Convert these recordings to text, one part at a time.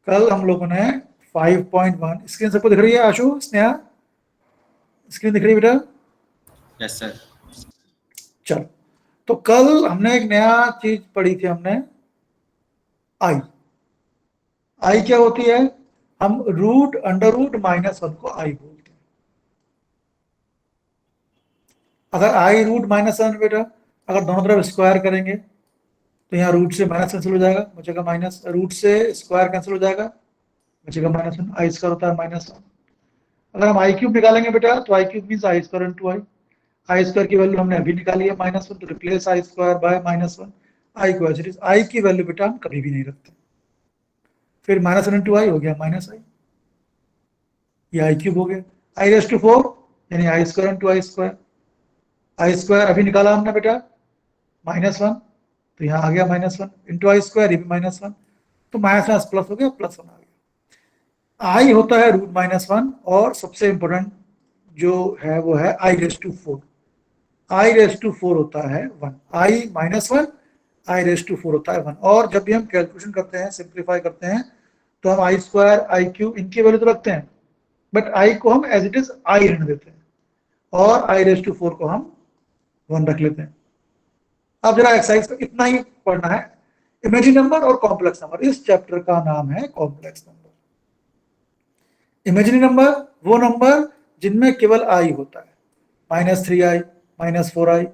कल हम लोगों ने 5.1 स्क्रीन सबको दिख रही है? आशु, स्नेहा, स्क्रीन दिख रही है बेटा? Yes sir. चलो, तो कल हमने एक नया चीज पढ़ी थी हमने, आई। आई क्या होती है? हम रूट अंडर रूट -1 को आई बोलते हैं। अगर आई रूट -1 बेटा, अगर दोनों तरफ स्क्वायर करेंगे तो यहाँ रूट से माइनस कैंसिल हो जाएगा, बचेगा माइनस, रूट से स्क्वायर कैंसिल हो जाएगा, बचेगा -1, आई स्क्वायर होता है -1। अगर हम आई क्यूब निकालेंगे बेटा तो i cube means i square into i. I square की वैल्यू हमने अभी निकाली है -1, तो replace i square by -1। I को एज इट इज, आई की वैल्यू बेटा हम कभी भी नहीं रखते। फिर -1 इंटू आई हो गया -i, ये आई क्यूब हो गया। आई रेस टू 4 यानी आई स्क्वायर इंटू आई स्क्वायर। आई स्क्वायर अभी निकाला हमने बेटा -1, तो यहाँ आ गया -1 इंटू आई स्क्वायर, ये भी -1, तो माइनस प्लस हो गया, +1 आ गया। आई होता है रूट -1, और सबसे इंपॉर्टेंट जो है वो है i raise to 4। I raise to 4 होता है 1, आई -1, आई रेस टू 4 होता है 1। और जब भी हम कैलकुलेशन करते हैं, सिंप्लीफाई करते हैं, तो हम आई स्क्वायर आई क्यूब इनकी वैल्यू तो रखते हैं, बट आई को हम एज इट इज आई रहने देते हैं, और आई रेस टू 4 को हम 1 रख लेते हैं। अब जरा एक्सरसाइज को इतना ही पढ़ना है, इमेजिनरी नंबर और कॉम्प्लेक्स नंबर। इस चैप्टर का नाम है कॉम्प्लेक्स नंबर। इमेजिनरी नंबर वो नंबर जिनमें केवल आई होता है, -3i, -4i,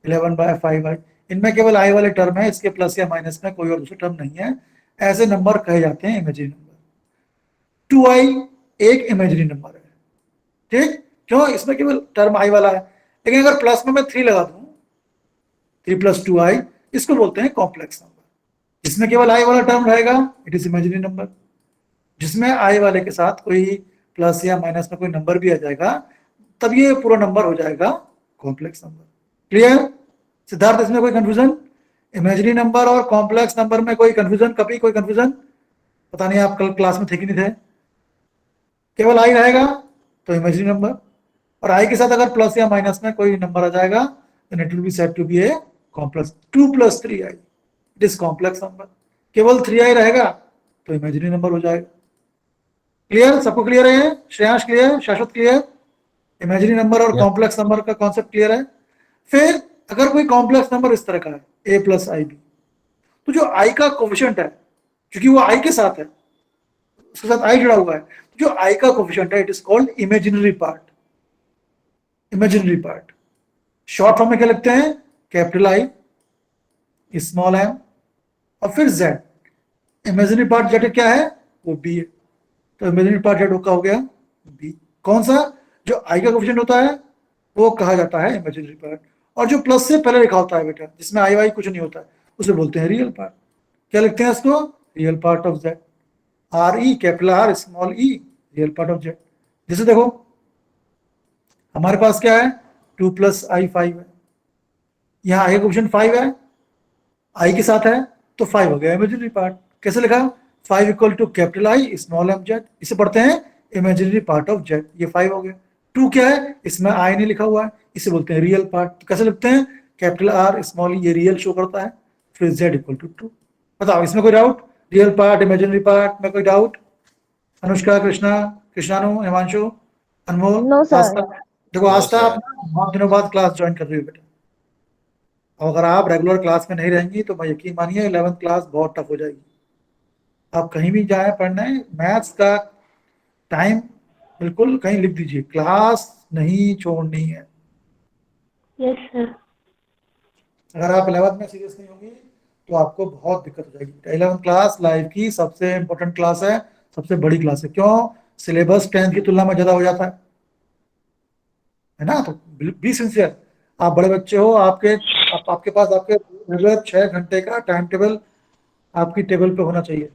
11/5i, इनमें केवल आई वाले टर्म है, इसके प्लस या माइनस में कोई और दूसरा टर्म नहीं है, ऐसे नंबर कहे जाते हैं इमेजिनरी नंबर। 2i एक इमेजिनरी नंबर है, ठीक? क्यों? इसमें केवल टर्म आई वाला है। लेकिन अगर प्लस में मैं 3 लगा दूं, 3 + 2i, इसको बोलते हैं कॉम्प्लेक्स नंबर। जिसमें केवल आई वाला टर्म रहेगा इट इज इमेजिनरी नंबर, जिसमें आई वाले के साथ कोई प्लस या माइनस में कोई नंबर भी आ जाएगा, तब ये पूरा नंबर हो जाएगा कॉम्प्लेक्स नंबर। क्लियर सिद्धार्थ? इसमें कोई कंफ्यूजन? इमेजिनरी नंबर और कॉम्प्लेक्स नंबर में कोई कंफ्यूजन? कभी कोई कंफ्यूजन? पता नहीं आप कल क्लास में थे कि नहीं थे। केवल आई रहेगा तो इमेजिनरी नंबर, और आई के साथ अगर प्लस या माइनस में कोई नंबर आ जाएगा then it will be said to be a complex। 2 + 3i it is complex number। केवल 3i रहेगा तो इमेजिनरी नंबर हो जाएगा। क्लियर? सबको क्लियर है? श्रेयांश क्लियर? शाश्वत क्लियर? इमेजिनरी नंबर और कॉम्प्लेक्स नंबर का कॉन्सेप्ट क्लियर है? फिर अगर कोई कॉम्प्लेक्स नंबर इस तरह का है, a + ib, तो जो i का कोफिशिएंट है, क्योंकि वो i के साथ है, उसके साथ i जुड़ा हुआ है, तो जो i का कोफिशिएंट है it is called imaginary part. Imaginary part short form में क्या लिखते हैं? कैपिटल आई, स्मॉल m, और फिर z। इमेजिनरी पार्ट z क्या है? वो b है, तो इमेजिनरी पार्ट z का हो गया b। कौन सा? जो i का कोफिशिएंट होता है वो कहा जाता है इमेजिनरी पार्ट, और जो प्लस से पहले लिखा होता है बेटा, जिसमें आई वाई कुछ नहीं होता है, उसे बोलते हैं रियल पार्ट। क्या लिखते हैं इसको? Real part of z। R E capital R small E, real part of z। जैसे देखो हमारे पास क्या है, 2 + i 5 है, यहाँ आई का कोफिशिएंट 5 है, आई के साथ है, तो 5 हो गया इमेजिनरी पार्ट। कैसे लिखा? 5 = capital I small m z, इसे पढ़ते हैं इमेजिनरी पार्ट ऑफ z, ये 5 हो गया। 2 क्या है? इसमें आई नहीं लिखा हुआ है, इसे बोलते हैं रियल पार्ट। तो कैसे लिखते हैं? कैपिटल आर स्मॉल ई, ये रियल शो करता है, फिर z = 2। बताओ इसमें कोई doubt? Real part imaginary part में कोई डाउट? अनुष्का, कृष्णा, कृष्णानु, हिमांशु, अनमोल, नो सर। आस्था। देखो No, आस्था, sir। आप बहुत दिनों बाद क्लास ज्वाइन कर रही हो बेटा, और अगर आप रेगुलर क्लास में नहीं रहेंगी तो मैं यकीन मानिए 11th क्लास बहुत टफ हो जाएगी। आप कहीं भी जाए पढ़ने, मैथ्स का टाइम बिल्कुल कहीं लिख दीजिए, क्लास नहीं छोड़नी है। Yes sir. अगर आप 11th में सीरियस नहीं होंगी तो आपको बहुत दिक्कत हो जाएगी। 11th क्लास लाइफ की सबसे इंपॉर्टेंट क्लास है, सबसे बड़ी क्लास है। क्यों? सिलेबस 10th की तुलना में ज्यादा हो जाता है ना, तो बी सिंसियर। आप बड़े बच्चे हो, आपके पास आपके रेगुलर 6 घंटे का टाइम टेबल आपकी टेबल पे होना चाहिए।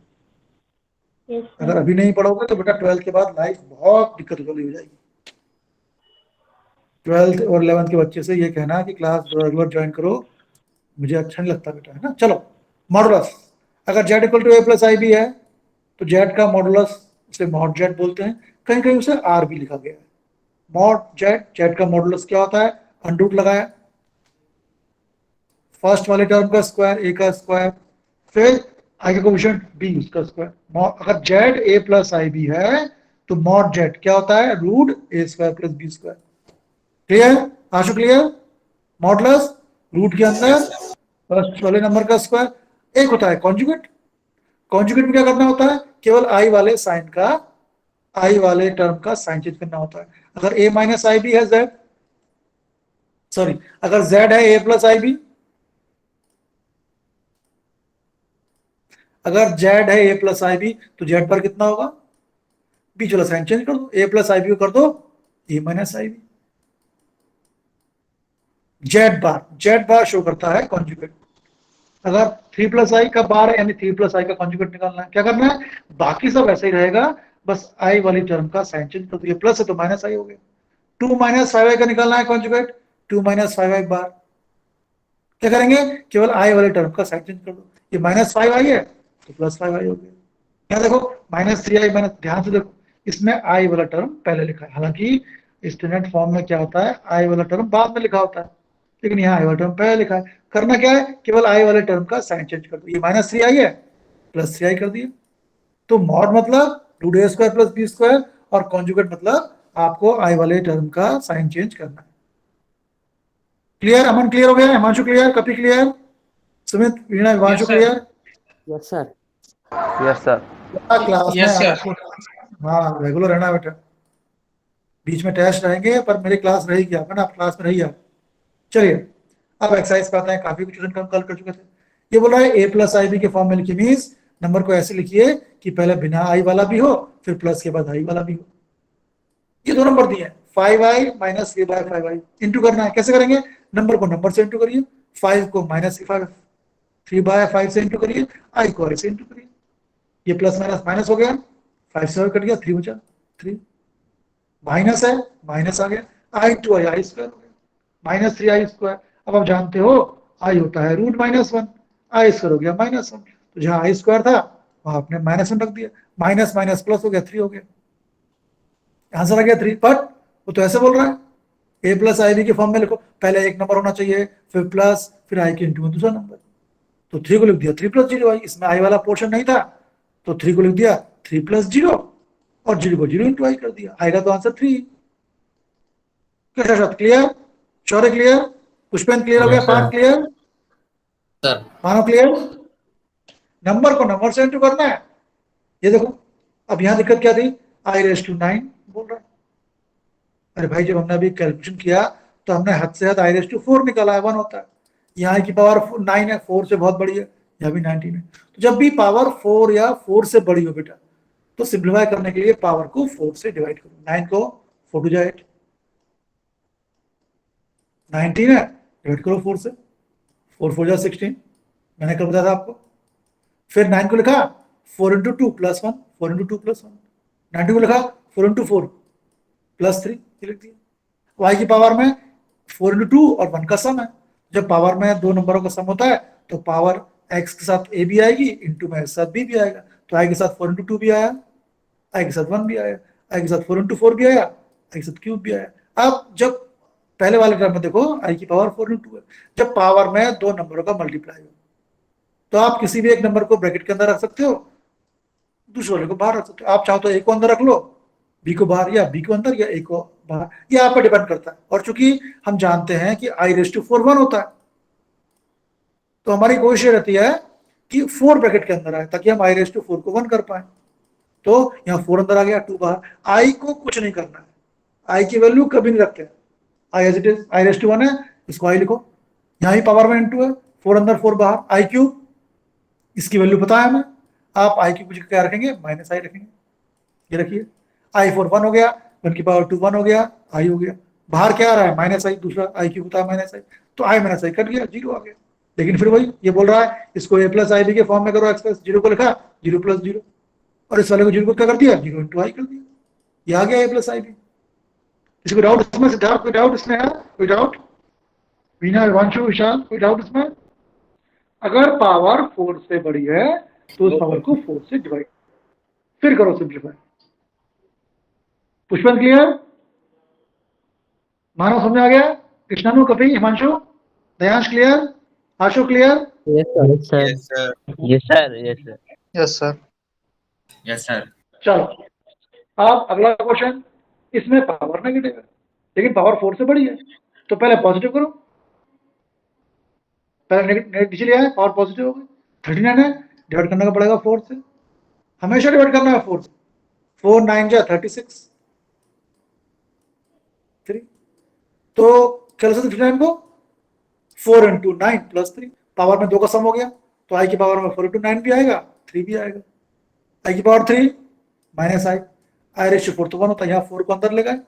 यस अगर सर। अभी नहीं पढ़ोगे तो बेटा 12th के बाद लाइफ बहुत दिक्कत वाली हो जाएगी। 12th और 11th के बच्चे से ये कहना कि क्लास रेगुलर ज्वाइन करो, मुझे अच्छा नहीं लगता बेटा, है ना। चलो, मॉडुलस। अगर z = a + ib है तो z का मॉडुलस उसे मॉड z बोलते हैं, कहीं कहीं उसे r भी लिखा गया है। मॉड z का मॉडुलस क्या होता है? अंडरूट लगाया, फर्स्ट वाले टर्म का स्क्वायर, a का स्क्वायर, फिर आई का कोएफिशिएंट बी उसका स्क्वायर। अगर z a plus i b है तो मॉड जेड क्या होता है, root a square plus B square. Clear Ashu, clear? Modulus root के अंदर फर्स्ट वाले नंबर का स्क्वायर। एक होता है कॉन्जुगेट, कॉन्जुगेट में क्या करना होता है, केवल आई वाले साइन का, आई वाले टर्म का साइन चेंज करना होता है। अगर a माइनस आई बी है जेड, सॉरी अगर z है a प्लस आई बी, अगर z है a प्लस आई बी तो z पर कितना होगा, बीच वाला साइन चेंज कर दो, a प्लस आई बी को कर दो a minus i b. Z bar show करता है कॉन्जुगेट। अगर 3 प्लस आई का बार है यानी 3 प्लस आई का कॉन्जुगेट निकालना है, क्या करना है, बाकी सब ऐसे ही रहेगा, बस आई वाली टर्म का साइन चेंज कर दो, ये प्लस है तो माइनस आई हो गया। 2 माइनस 5i का निकालना है कॉन्जुगेट, 2 माइनस 5i बार, क्या करेंगे, केवल आई वाले टर्म का साइन चेंज कर दो, ये माइनस 5i है तो प्लस 5i हो गया। यहाँ देखो माइनस 3i माइनस, ध्यान से देखो इसमें आई वाला टर्म पहले लिखा है, हालांकि स्टैंडर्ड फॉर्म में क्या होता है, आई वाला टर्म बाद में लिखा होता है, लेकिन यहाँ आई वाला टर्म पहले लिखा है। करना क्या है, केवल आई वाले टर्म का साइन चेंज कर दो, ये माइनस 3i है प्लस 3i कर दिया। तो मॉड मतलब root a square plus B square, और कॉन्जुगेट मतलब आपको आई वाले टर्म का साइन चेंज करना है। क्लियर अमन, क्लियर हो गया? Himanshu clear, Kapi clear, Sumit, Veena, Himanshu clear? Yes sir. Yes sir. Class में आपको, हाँ रेगुलर रहना बेटा, बीच में टेस्ट रहेंगे पर मेरी क्लास रहेगी, आप है ना, आप क्लास में रहिए आप। चलिए अब एक्सरसाइज पे आते हैं, काफी कुछ हम कल कर चुके थे। ये बोल रहा है ए प्लस आई बी के फॉर्म में लिखिए, मीन्स नंबर को ऐसे लिखिए कि पहले बिना आई वाला भी हो फिर प्लस के बाद आई वाला भी हो। ये दो नंबर दिए हैं, 5i माइनस 3/5i, इंटू करना है, कैसे करेंगे, नंबर को नंबर से इंटू करिए, 5 को माइनस 3/5 से इंटू करिए, आई को आई से इंटू करिए, ये प्लस माइनस माइनस हो गया, 5 से कट गया, 3 बचा, 3 माइनस है, माइनस आ गया, आई इंटू आई, आई स्क्वायर हो गया, माइनस 3i स्क्वायर। अब आप जानते हो आई होता है रूट -1, आई स्क्वायर हो गया -1, तो जहां आई स्क्वायर था वहां आपने -1 रख दिया, माइनस माइनस प्लस हो गया, 3 हो गया, आंसर आ गया 3। बट वो तो ऐसे बोल रहा है, ए प्लस आई बी के फॉर्म में लिखो, पहले एक नंबर होना चाहिए फिर प्लस फिर आई के इंटू में दूसरा नंबर, तो 3 को लिख दिया 3 + 0i, इसमें आई वाला पोर्शन नहीं था तो 3 को लिख दिया 3 + 0 और 0 को 0 इंटू आई कर दिया, आएगा तो आंसर 3। कैसा क्लियर, शौर्य क्लियर, पुष्पेन क्लियर हो गया, पार्थ क्लियर, सर मानो क्लियर? नंबर को नंबर से इंटू करना है। ये देखो अब यहां दिक्कत क्या थी, i⁻9 बोल रहा है, अरे भाई जब हमने अभी कैलकुलेशन किया तो हमने हद से हद i⁻4 निकाला है, 1 होता है, यहाँ की पावर 9 है, 4 से बहुत बड़ी है, यहाँ भी 19 है, तो जब भी पावर 4 या 4 से बड़ी हो बेटा तो सिंप्लीफाई करने के लिए पावर को 4 से डिवाइड करो, 9 को 4 टू 8, 19 है डिवाइड करो 4 से, 4 4 16, मैंने कल बताया था आपको। फिर 9 को लिखा 4 × 2 + 1, 4 × 2 + 1, 19 को लिखा 4 × 4 + 3, लिख दिया। y की पावर में 4 × 2 और 1 का सम है, जब पावर में दो नंबरों का सम होता है तो पावर x के साथ a भी आएगी, इंटू में x के साथ b भी आएगा, तो i के साथ 4 × 2 भी आया, i के साथ 1 भी आया, i के साथ 4 × 4 भी आया, i के साथ क्यूब भी आया। अब जब पहले वाले टर्म में देखो i की पावर 4 × 2 है, जब पावर में दो नंबरों का मल्टीप्लाई हो तो आप किसी भी एक नंबर को ब्रैकेट के अंदर रख सकते हो, दूसरे वाले को बाहर रख सकते हो, आप चाहो तो a को अंदर रख लो, b को बाहर, या b को अंदर या a को बाहर, ये आप पर डिपेंड करता है। और चूंकि हम जानते हैं कि i⁻4 1 होता है तो हमारी कोशिश रहती है कि 4 ब्रैकेट के अंदर आए ताकि हम i⁻4 को 1 कर पाए, तो यहाँ 4 अंदर आ गया, 2 बाहर। i को कुछ नहीं करना है, i की वैल्यू कभी नहीं रखते, i as it is, i⁻1 है, इसको i लिखो, यहाँ ही पावर में इंटू है, 4 अंदर 4 बाहर, i³ इसकी वैल्यू पता है हमें, आप i की कुछ क्या रखेंगे, -i रखेंगे, ये रखिए, i4 1 हो गया, 1 की पावर 2 1 हो गया, i हो गया, बाहर क्या आ रहा है -i, दूसरा i³ होता है -i, तो i - i कट गया, 0 आ गया। लेकिन फिर वही ये बोल रहा है इसको a + ib के फॉर्म में करो, x 0 को लिखा 0 + 0 और इस वाले को 0 को क्या कर दिया, 0 × i कर दिया, ये आ गया a + ib। किसी को डाउट इसमें, सिद्धार्थ कोई डाउट इसमें है, कोई डाउट, वीणा, विवांशु, विशाल, कोई डाउट इसमें? अगर पावर 4 से बड़ी है तो उस पावर को 4 से डिवाइड, फिर करो सिंप्लीफाई। पुष्पन क्लियर, मानव समझ आ गया, Krishnanu, Kapi, Himanshu, Dayansh clear, Ashu clear, Yes, sir. Yes, sir. Yes, sir. Yes, sir. Yes sir. Yes, sir. चलो अब अगला क्वेश्चन, इसमें पावर नेगेटिव है लेकिन पावर 4 से बड़ी है, तो पहले पॉजिटिव करो, पहले नेगेटिव नीचे ले आए, पावर पॉजिटिव हो गई, 39 है, डिवाइड करने का पड़ेगा 4 से, हमेशा डिवाइड करना है 4 से, 4 9 जा 36 3, तो कैसे 39 को 4 इंटू 9 प्लस 3, पावर में 2 का सम हो गया, तो आई की पावर में 4 इंटू 9 भी आएगा, 3 भी आएगा, आई की पावर 3 माइनस आई रेशो 4 तो 1 होता है, यहाँ 4 को अंदर ले गए,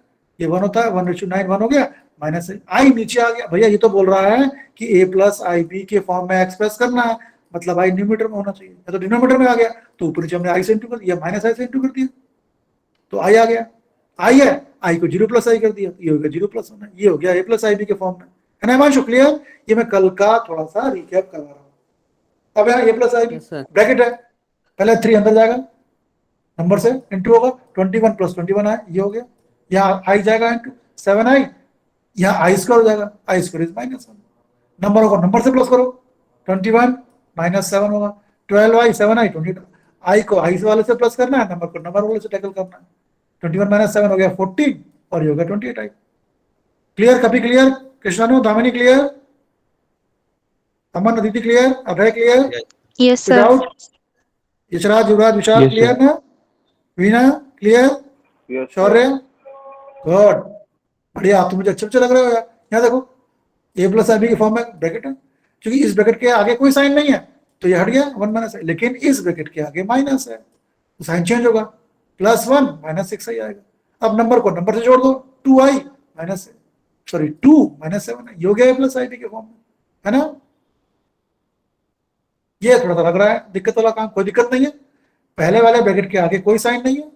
ये 1 होता है, 1 रेशो 9 1 हो गया, माइनस आई नीचे आ गया। भैया ये तो बोल रहा है कि a प्लस आई बी के फॉर्म में एक्सप्रेस करना है, मतलब आई न्यूमीटर में होना चाहिए, या तो डिनोमीटर में आ गया, तो ऊपर नीचे हमने आई से इंटू कर दिया, माइनस आई से इंटू कर दिया, तो आई आ गया, आई है, आई को 0 प्लस आई कर दिया, ये हो गया 0 प्लस 1, ये हो गया a प्लस आई बी के फॉर्म में, है ना हिमांशु? क्लियर? ये मैं कल का थोड़ा सा रिकैप करवा रहा हूँ। अब यहाँ a plus i b Yes, sir. Bracket है, पहले 3 अंदर जाएगा, नंबर से इंटू होगा, 21 प्लस 21 है, ये हो गया, यहाँ आई जाएगा इंटू 7 आई, यहाँ आई स्क्वायर हो जाएगा, आई स्क्वायर इज माइनस 1, नंबरों को नंबर से प्लस करो, 21 माइनस 7 होगा, 12 आई 7 आई 20, आई को आई वाले से प्लस करना है, नंबर को नंबर वाले से टैकल करना है, 21 माइनस 7 हो गया 14 और ये हो गया 28 आई। क्लियर? कभी clear? Krishnanu, Damini clear? Aman, Aditi clear? Abhay clear? Yes, sir. Without Yashraj, Yuvraj, Vishal Yes, sir. Clear ना? Veena clear? Yes Shaurya good, बढ़िया, आप तो मुझे अच्छे लग रहे हो यार। यहाँ देखो a प्लस आई बी के फॉर्म में ब्रैकेट है, क्योंकि इस ब्रैकेट के आगे कोई साइन नहीं है तो ये हट गया 1 माइनस है, लेकिन इस ब्रैकेट के आगे माइनस है तो साइन चेंज होगा, प्लस 1 माइनस 6 आई आएगा। अब नंबर को नंबर से जोड़ दो, 2 आई माइनस 2 माइनस 7 है, ये हो गया a प्लस आई बी के फॉर्म में, है ना? ये थोड़ा सा लग रहा है दिक्कत वाला काम, कोई दिक्कत नहीं है, पहले वाले ब्रैकेट के आगे कोई साइन नहीं है,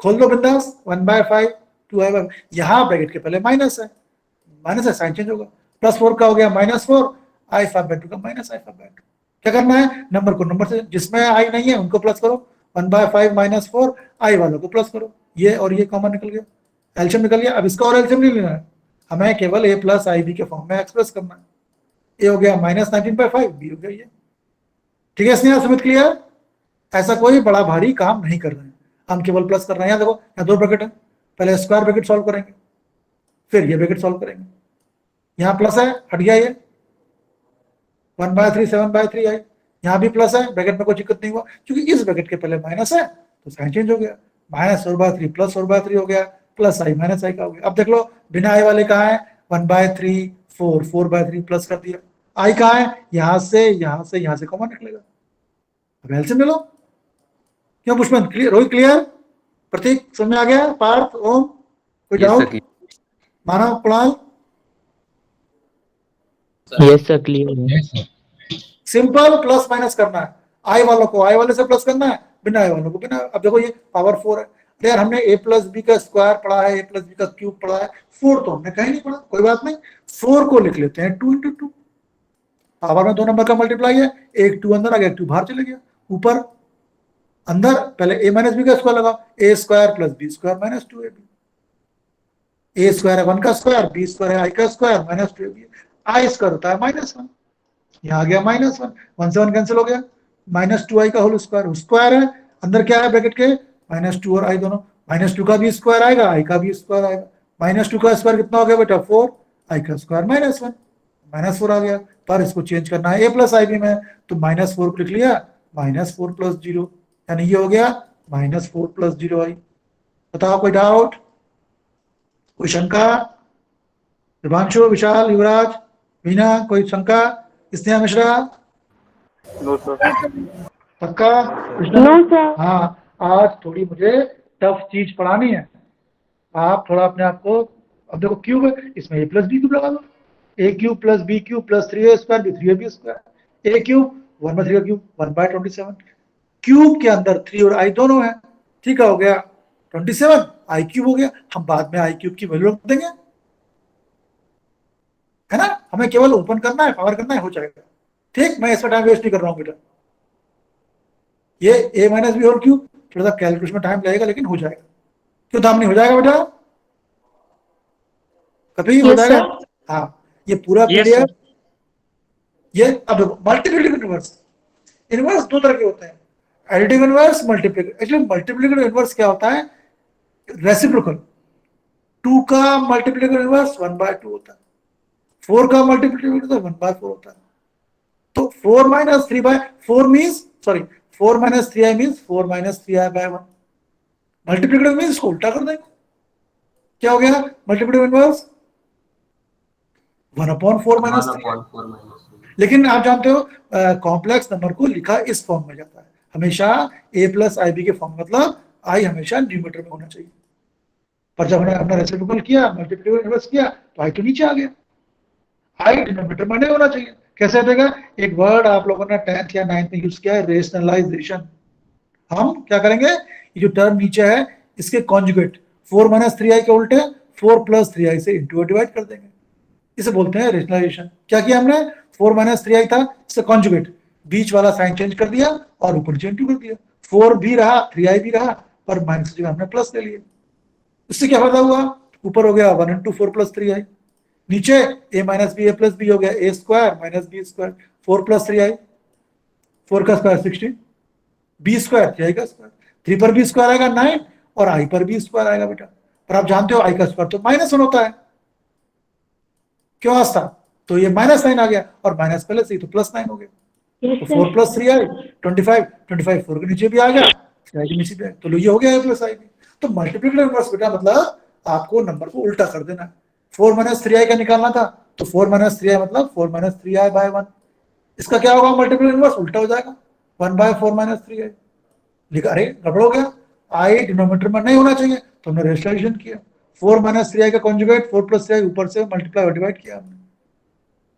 खोल दो बिंदास, 1/5 2i, यहाँ ब्रैकेट के पहले माइनस है, साइन चेंज होगा, प्लस 4 का हो गया -4, i5/2 का -i5/2, क्या करना है, नंबर को नंबर से, जिसमें आई नहीं है उनको प्लस करो, 1/5 -4, आई वालों को प्लस करो, ये और ये कॉमन निकल गया, एलसीएम निकल गया। अब इसका और एलसीएम नहीं लेना है, हमें केवल a प्लस आई बी के फॉर्म में एक्सप्रेस करना है, ए हो गया -19/5, बी हो गया ये, ठीक है स्नेहा सुमित? क्लियर? ऐसा कोई बड़ा भारी काम नहीं कर रहे हैं, हम केवल प्लस कर रहे हैं। यहाँ देखो, यहाँ 2 ब्रैकेट है, पहले स्क्वायर ब्रैकेट सॉल्व करेंगे, फिर ये ब्रैकेट सॉल्व करेंगे, यहाँ प्लस है, हट गया ये 1/3 7/3 आई, यहाँ भी प्लस है, ब्रैकेट में कोई दिक्कत नहीं हुआ, क्योंकि इस ब्रैकेट के पहले माइनस है तो साइन चेंज हो गया, -4/3 प्लस 4/3 हो गया, प्लस आई माइनस आई का हो गया। अब देख लो बिना आई वाले कहाँ है, 1/3 4 4/3 प्लस कर दिया, आई कहाँ है, यहाँ से कॉमन निकलेगा, अब एलसीएम ले लो। क्यों पुष्पन? क्लियर? रोहित क्लियर? प्रतीक समझ में आ गया? पार्थ, ओम, कोई Yes, doubt? sir. Manav, Kunal? Yes, sir. Clear. Yes, sir. Simple plus minus करना है, आई वालों को आई वाले से प्लस करना है, बिना आई वालों को बिना। अब देखो ये पावर 4 है, अरे यार हमने a प्लस बी का स्क्वायर पढ़ा है, a प्लस बी का क्यूब पढ़ा है, 4 तो हमने कहीं नहीं पढ़ा, कोई बात नहीं, 4 को लिख लेते हैं 2 इंटू 2, पावर में 2 नंबर का मल्टीप्लाई है, एक 2 अंदर आ गया, 2 बाहर चले गया, ऊपर अंदर पहले a माइनस बी का स्क्वायर लगा, a square plus B square minus 2ab, a square है 1 का स्क्वायर, b स्क्वायर है i का square minus 2ab, i square होता है -1, यहाँ आ गया -1, 1 से 1 कैंसिल हो गया, -2i का होल स्क्वायर, स्क्वायर है, अंदर क्या है ब्रैकेट के, -2 और i दोनों, -2 का भी स्क्वायर आएगा, i का भी स्क्वायर आएगा, -2 का स्क्वायर कितना हो गया बेटा 4, i का स्क्वायर -1, -4 आ गया, पर इसको चेंज करना है a प्लस आई बी में, तो -4 को लिख लिया, -4 प्लस 0, यानी ये हो गया -4 प्लस 0i। बताओ कोई डाउट, कोई शंका? दिवांशु, विशाल, युवराज, मीना, कोई शंका? स्नेहा मिश्रा? No sir. पक्का? No sir. हाँ, आज थोड़ी मुझे टफ चीज पढ़ानी है, आप थोड़ा अपने आप को, अब देखो क्यूब है, इसमें a प्लस बी क्यूब लगा दो, a cube plus b cube plus 3a square भी 3ab स्क्वायर, a क्यूब 1/3 का क्यूब 1/27, क्यूब के अंदर 3 और i दोनों है, ठीक है, हो गया 27, i क्यूब हो गया, हम बाद में i क्यूब की वैल्यू रख देंगे, है ना, हमें केवल ओपन करना है, पावर करना है, हो जाएगा, ठीक, मैं इसमें टाइम वेस्ट नहीं कर रहा हूँ बेटा, ये a minus b whole cube थोड़ा सा कैलकुलेशन में टाइम लगेगा लेकिन हो जाएगा, क्यों दाम नहीं हो जाएगा बेटा, कभी हो Yes, जाएगा। sir. हाँ, ये पूरा Yes, पीडीएफ, ये अब मल्टीप्लिकेटिव इनवर्स, इनवर्स दो तरह के होते हैं, additive inverse, multiplicative. Actually multiplicative inverse क्या होता है, रेसिप्रोकल। 2 का मल्टीप्लिकेटिव इनवर्स 1/2 होता है, 4 का मल्टीप्लिकेटिव इनवर्स 1/4 होता है। तो 4 minus 3/4 means, sorry, 4 minus 3i means 4 minus 3i/1। Multiplicative means इसको उल्टा कर देंगे, क्या हो गया मल्टीप्लिकेटिव इनवर्स 1/4 minus 3। लेकिन आप जानते हो कॉम्प्लेक्स नंबर को लिखा इस फॉर्म में जाता है हमेशा a प्लस आई बी के फॉर्म, मतलब i हमेशा न्यूमरेटर में होना चाहिए। पर जब हमने अपना रेसिप्रोकल किया, मल्टीप्लिकेटिव इनवर्स किया, तो i तो नीचे आ गया, i डिनोमिनेटर में नहीं होना चाहिए। कैसे हटेगा, एक वर्ड आप लोगों ने 10th या 9th में यूज किया है, रेशनलाइजेशन। हम क्या करेंगे, ये जो टर्म नीचे है इसके कॉन्जुगेट 4 minus 3i के उल्टे 4 plus 3i से इंटू डिवाइड कर देंगे, इसे बोलते हैं रेशनलाइजेशन। क्या किया हमने, 4 minus 3i था, इससे कॉन्जुगेट बीच वाला साइन चेंज कर दिया और ऊपर नीचे इंटू कर दिया, 4 भी रहा 3i भी रहा, पर माइनस की जगह हमने प्लस ले लिया। इससे क्या फायदा हुआ, ऊपर हो गया 1 into 4 plus 3i, नीचे a minus b a plus b हो गया a square minus b square, 4 plus 3i, 4 का स्क्वायर 16, b स्क्वायर 3i का स्क्वायर, 3 पर b स्क्वायर आएगा 9 और i पर b स्क्वायर आएगा बेटा। पर आप जानते हो i का स्क्वायर तो -1 होता है, क्यों आस्था, तो ये -9 आ गया और माइनस पहले से ही तो +9 हो गया। Yes, तो sir. 4 plus 3i 25 4 के नीचे भी आ गया, 3i के नीचे भी आ गया, तो ये हो गया a plus i भी। तो मल्टीप्लिकेटिव इनवर्स बेटा मतलब आपको नंबर को उल्टा कर देना है। 4 minus 3i का निकालना था, तो 4 minus 3i मतलब 4 minus 3i/1। इसका क्या होगा, मल्टीप्लिकेटिव इनवर्स उल्टा हो जाएगा, 1/4 minus 3i। लिखा, अरे गड़बड़ हो गया, i डिनोमिनेटर में नहीं होना चाहिए, तो हमने रेशनलाइजेशन किया, 4 minus 3i का कॉन्जुगेट 4 plus 3i ऊपर से मल्टीप्लाई और डिवाइड किया हमने,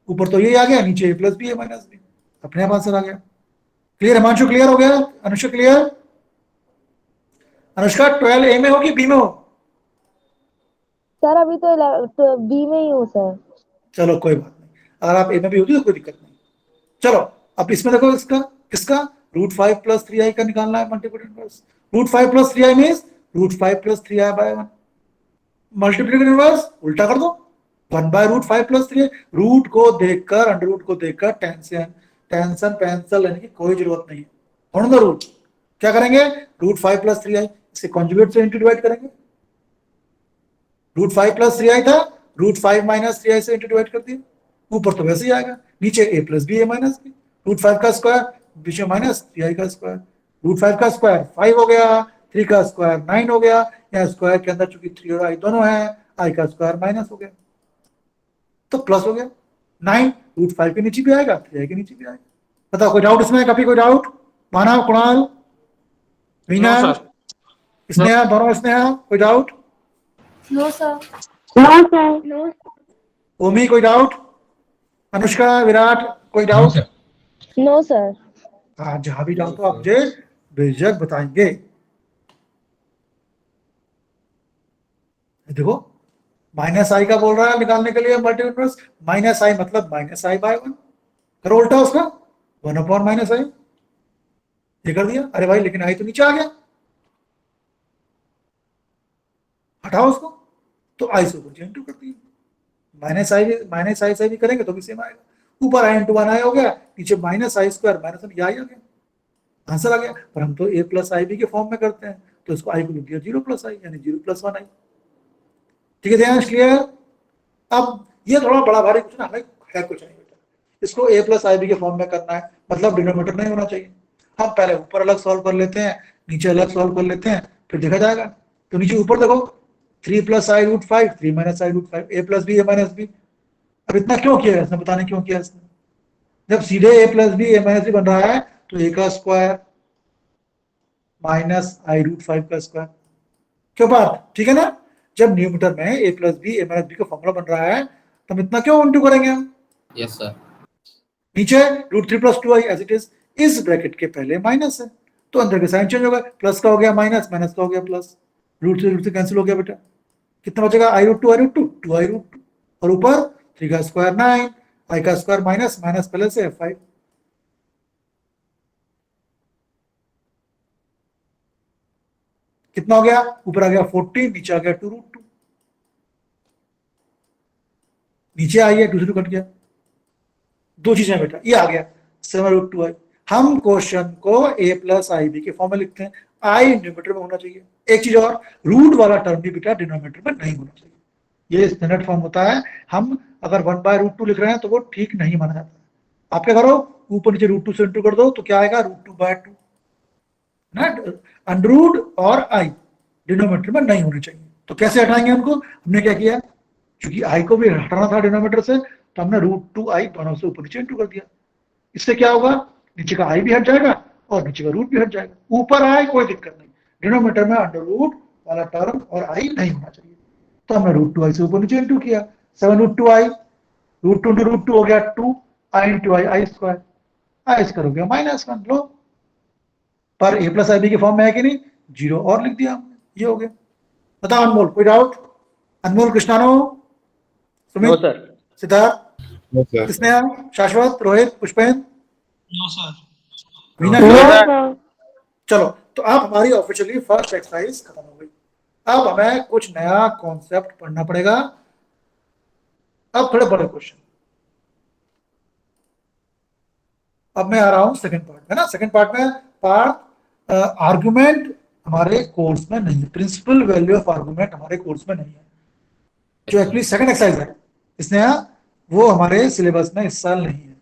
ऊपर तो यही आ गया, नीचे a plus b a minus b, अपने आप आंसर आ गया। क्लियर, हिमांशु क्लियर हो गया, अनुष्का क्लियर, अनुष्का 12a में हो कि b में हो, सर अभी तो बी में ही हूँ सर। चलो कोई बात नहीं, अगर आप a में भी होगी तो कोई दिक्कत नहीं। चलो अब इसमें देखो, इसका किसका √5 plus 3i का निकालना है multiplicative inverse. √5 plus 3i means √5 plus 3i/1। Multiplicative inverse उल्टा कर दो, 1/√5 plus 3i, रूट को देखकर अंडर रूट को देखकर टेंशन पेंसिल लेने की कोई जरूरत नहीं है, होने दो रूट। क्या करेंगे, √5 plus 3i इसे कॉन्जुगेट से इंटू डिवाइड करेंगे, √5 plus 3i था, √5 minus 3i से इंटू डिवाइड कर दिया, ऊपर तो वैसे ही आएगा, नीचे a plus b a minus b, √5 का स्क्वायर बीच में माइनस 3i का स्क्वायर, √5 का स्क्वायर 5 हो गया, 3 का स्क्वायर 9 हो गया, यहाँ स्क्वायर के अंदर चूंकि 3 और i दोनों है, i का स्क्वायर माइनस हो गया तो प्लस हो गया, 9 √5 के नीचे भी आएगा, 3i के नीचे भी आएगा। बताओ कोई डाउट इसमें, कभी कोई डाउट, मानव, कुणाल, मीना, स्नेहा, दोनों स्नेहा, कोई doubt, No, sir. No sir. No. Omi कोई डाउट, अनुष्का, विराट कोई डाउट, नो सर। हाँ जहां भी डाउट हो आप मुझे बेझिझक बताएंगे। देखो -i का बोल रहा है निकालने के लिए मल्टीप्लिकेटिव इनवर्स, -i मतलब -i/1, करो उल्टा उसका 1/-i, ये कर दिया। अरे भाई लेकिन i तो नीचे आ गया, हटाओ उसको, तो i से ऊपर इंटू कर दिया, -i से भी करेंगे तो भी सेम आएगा, ऊपर i into 1i हो गया, नीचे -i स्क्वायर -1 ये आ गया, आंसर आ गया। पर हम तो a plus ib के फॉर्म में करते हैं, तो इसको i को लिख दिया 0 plus i यानी 0 plus 1i। ठीक है, ध्यान क्लियर। अब ये थोड़ा बड़ा भारी कुछ ना, हमें है कुछ नहीं बेटा, इसको a plus ib के फॉर्म में करना है, मतलब डिनोमिनेटर नहीं होना चाहिए। हम पहले ऊपर अलग सॉल्व कर लेते हैं, नीचे अलग सॉल्व कर लेते हैं, फिर देखा जाएगा। तो नीचे ऊपर देखो 3 plus i √5, 3 minus i √5, a plus b a minus b। अब इतना क्यों किया इसने, बताने क्यों किया इसने, जब सीधे a plus b a minus b बन रहा है तो a का स्क्वायर माइनस i √5 का स्क्वायर, क्यों बात ठीक है ना। जब न्यूमरेटर में a plus b a minus b का फॉर्मूला बन रहा है तो हम इतना क्यों इंटू करेंगे हम, यस सर, नीचे √3 plus 2i as it is, इस ब्रैकेट के पहले माइनस है तो अंदर के साइन चेंज होगा, प्लस का हो गया माइनस, माइनस का हो गया प्लस, रूट से कैंसिल हो गया बेटा, कितना बचेगा i√2 2i√2 और ऊपर 3 का स्क्वायर 9, i का स्क्वायर माइनस माइनस पहले से 5, कितना हो गया, ऊपर आ गया 14, नीचे आ गया 2√2, नीचे आई है 2 से 2 कट गया, दो चीजें बेटा, ये आ गया 7√2i। हम क्वेश्चन को a प्लस आई बी के फॉर्म में लिखते हैं, i न्यूमरेटर में होना चाहिए। एक चीज और, रूट वाला टर्म भी बेटा डिनोमिनेटर में नहीं होना चाहिए, ये स्टैंडर्ड फॉर्म होता है। हम अगर 1/√2 लिख रहे हैं तो वो ठीक नहीं माना जाता। आप क्या करो, ऊपर नीचे √2 से इंटू कर दो तो क्या आएगा, √2/2 ना। अंडररूट और i डिनोमिनेटर में नहीं होने चाहिए, तो कैसे हटाएंगे उनको? हमने क्या किया, क्योंकि i को भी हटाना था डिनोमिनेटर से, तो हमने √2i दोनों से ऊपर नीचे इंटू कर दिया। इससे क्या होगा, नीचे का i भी हट जाएगा और नीचे का रूट भी हट जाएगा, ऊपर i कोई दिक्कत नहीं, डिनोमिनेटर में अंडररूट वाला टर्म और i नहीं होना चाहिए। तो हमने √2i से ऊपर नीचे इंटू किया, 7√2i, √2 into √2 हो गया 2i into i square, i square हो गया -1। लो, पर a प्लस आई बी के फॉर्म में है कि नहीं, 0 और लिख दिया हमने, ये हो गया। बताओ अनमोल, कोई doubt? Anmol, Krishnanu, no Sumit, sir. Siddharth, no sir. Sneha, Shashwat, Rohit, Pushpen, no sir. Meena? No clear? Sir. चलो, तो अब हमारी ऑफिशियली फर्स्ट एक्सरसाइज खत्म हो गई। अब हमें कुछ नया कॉन्सेप्ट पढ़ना पड़ेगा। अब थोड़े बड़े क्वेश्चन। अब मैं आ रहा हूं सेकंड पार्ट में ना। सेकंड पार्ट में पार्ट आर्गुमेंट हमारे कोर्स में नहीं है, प्रिंसिपल वैल्यू ऑफ आर्गुमेंट हमारे कोर्स में नहीं है। जो एक्चुअली सेकंड एक्सरसाइज है इसने, वो हमारे सिलेबस में इस साल नहीं है,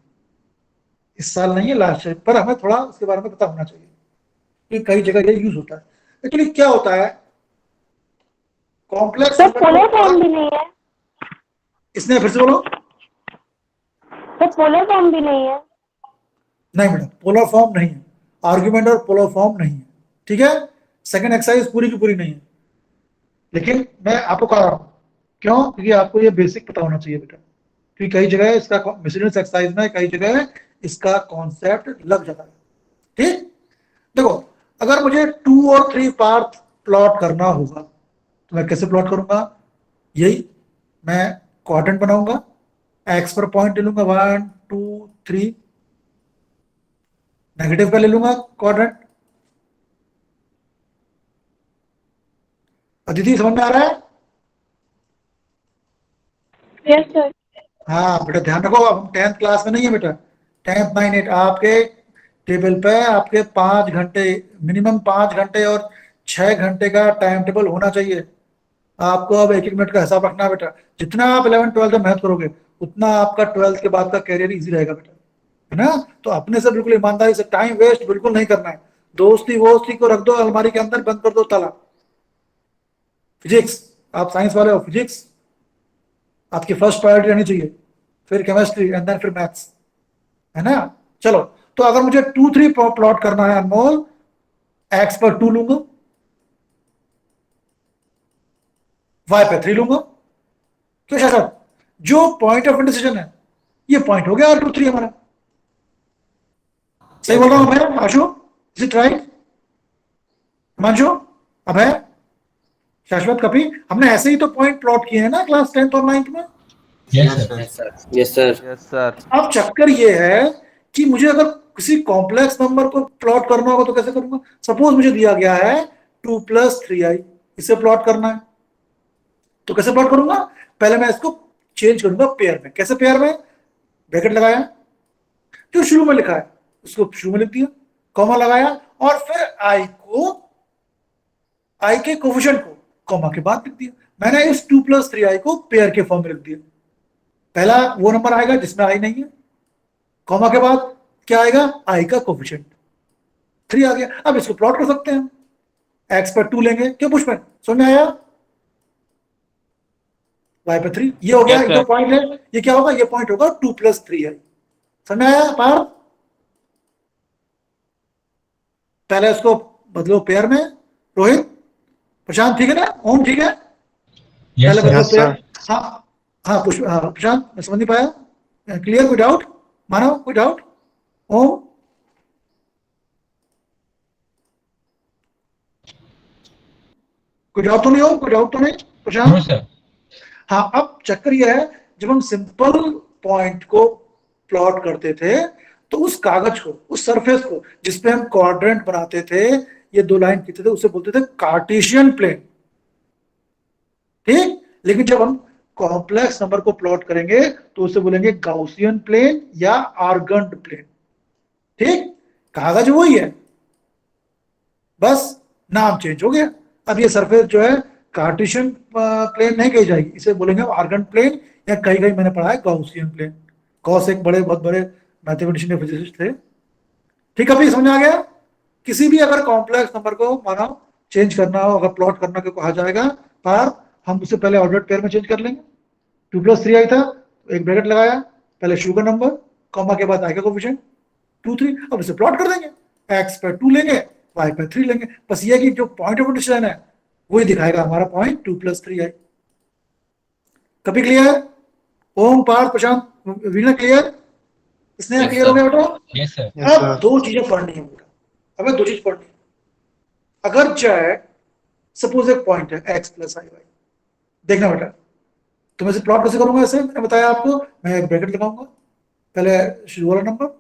इस साल नहीं है, लास्ट ईयर। पर हमें थोड़ा उसके बारे में पता होना चाहिए कि कई जगह ये यूज होता है। एक्चुअली क्या होता है, कॉम्प्लेक्स सर पोलर फॉर्म भी नहीं है। इसने फिर से बोलो। सर पोलर फॉर्म भी नहीं है। नहीं बेटा, पोलर फॉर्म नहीं है, आर्गुमेंट और पोलर फॉर्म नहीं है, ठीक है। सेकंड एक्सरसाइज पूरी की पूरी नहीं है, लेकिन मैं आपको कह रहा हूं क्यों, क्योंकि आपको ये बेसिक पता होना चाहिए बेटा, क्योंकि कई जगह इसका मिसलेनियस एक्सरसाइज में कई जगह इसका कॉन्सेप्ट लग जाता है, ठीक। देखो, अगर मुझे 2 और 3 पार्ट प्लॉट करना होगा तो मैं कैसे प्लॉट करूंगा, यही मैं क्वाड्रेंट बनाऊंगा, एक्स पर पॉइंट ले लूंगा 1 2 3, नेगेटिव का ले लूंगा क्वाड्रेंट। अदिति, समझ में आ रहा है? Yes sir. हाँ बेटा, ध्यान रखो, अब हम 10th क्लास में नहीं है बेटा। 10th 9 8 आपके टेबल पे आपके 5 घंटे, मिनिमम 5 घंटे और 6 घंटे का टाइम टेबल होना चाहिए। आपको अब 1-1 मिनट का हिसाब रखना है बेटा। जितना आप 11th 12th में मेहनत करोगे उतना आपका 12th के बाद का कैरियर इजी रहेगा बेटा, है ना। तो अपने से बिल्कुल ईमानदारी से, टाइम वेस्ट बिल्कुल नहीं करना है। दोस्ती वोस्ती को रख दो अलमारी के अंदर, बंद कर दो ताला। फिजिक्स, आप साइंस वाले हो, फिजिक्स आपकी फर्स्ट प्रायोरिटी रहनी चाहिए, फिर केमिस्ट्री एंड देन फिर मैथ्स, है ना। चलो, तो अगर मुझे 2 3 प्लॉट करना है अनमोल, एक्स पर 2 लूंगा, वाई पे 3 लूंगा। क्यों शायद, जो पॉइंट ऑफ इंटरसेक्शन है ये पॉइंट हो गया R2 3 हमारा। सही बोल रहा हूं मैं Ashu? Is it right? Himanshu, Abhay, Shashwat, Kapi, हमने ऐसे ही तो पॉइंट प्लॉट किए हैं ना क्लास 10th और 9th में। Yes sir. अब चक्कर ये है कि मुझे अगर किसी कॉम्प्लेक्स नंबर को प्लॉट करना होगा तो कैसे करूंगा। सपोज मुझे दिया गया है 2 + 3i, इसे प्लॉट करना है तो कैसे प्लॉट करूंगा। पहले मैं इसको चेंज करूंगा पेयर में। कैसे पेयर में, ब्रैकेट लगाया, जो शुरू में लिखा है उसको शुरू में लिख दिया, कॉमा लगाया, और फिर आई के कोफिशिएंट को कॉमा के बाद लिख दिया। मैंने इस 2 + 3i को पेयर के फॉर्म में लिख दिया। पहला वो नंबर आएगा जिसमें आई नहीं है, कॉमा के बाद क्या आएगा, आई का कोफिशिएंट 3 आ गया। अब इसको प्लॉट कर सकते हैं हम, एक्स पर 2 लेंगे, क्यों पुष्पन, समझ में आया, वाई पर 3, ये हो गया। Yes, एक पॉइंट है, ये क्या होगा, ये पॉइंट होगा 2 + 3i। समझ में आया पार? पहले इसको बदलो पेयर में। रोहित, प्रशांत, ठीक है ना, ओम ठीक है? पहले बदलो Yes, पेयर। sir. हाँ हाँ प्रशांत, मैं समझ नहीं पाया, क्लियर? कोई डाउट मानव, कोई डाउट? ओम, कोई डाउट तो नहीं हो, कोई डाउट तो नहीं प्रशांत? हाँ, अब चक्कर ये है, जब हम सिंपल पॉइंट को प्लॉट करते थे तो उस कागज को, उस सरफेस को जिसपे हम क्वाड्रेंट बनाते थे, ये 2 लाइन खींचते थे, उसे बोलते थे कार्टेशियन प्लेन, ठीक। लेकिन जब हम कॉम्प्लेक्स नंबर को प्लॉट करेंगे तो उसे बोलेंगे गाउसियन प्लेन या आर्गंड प्लेन। ठीक, कागज वही है, बस नाम चेंज हो गया। अब ये सरफेस जो है कार्टेशियन प्लेन नहीं कही जाएगी, इसे बोलेंगे आर्गन प्लेन, या कहीं कहीं मैंने पढ़ा है गॉसियन प्लेन। गॉस एक बहुत बड़े मैथमेटिशियन फिजिसिस्ट थे। ठीक, अभी समझ आ गया। किसी भी अगर कॉम्प्लेक्स नंबर को माना चेंज करना हो, अगर प्लॉट करना को कहा जाएगा, पर हम उसे पहले ऑर्डर पेयर में चेंज कर लेंगे। 2+3 आई था तो एक ब्रैकेट लगाया, पहले शुगर नंबर, कॉमा के बाद आएगा कोफिशिएंट 2 3। अब इसे प्लॉट कर देंगे, एक्स पे 2 लेंगे, वाई पे 3 लेंगे। बस ये कि जो पॉइंट ऑफ इंटरसेक्शन है वही दिखाएगा हमारा पॉइंट 2+3 आई। कभी क्लियर? ओम, पार्थ, प्रशांत, वीणा क्लियर? इसने Yes, क्लियर हो sir. गया बेटा? Yes, sir. Yes, अब sir. दो चीजें पढ़नी है बेटा, हमें दो चीज पढ़नी है। अगर जेड सपोज एक पॉइंट है x प्लस आई वाई, देखना बेटा, तो मैं इसे प्लॉट कैसे करूंगा? ऐसे मैंने बताया आपको, मैं एक ब्रैकेट लगाऊंगा, पहले शुरू वाला नंबर,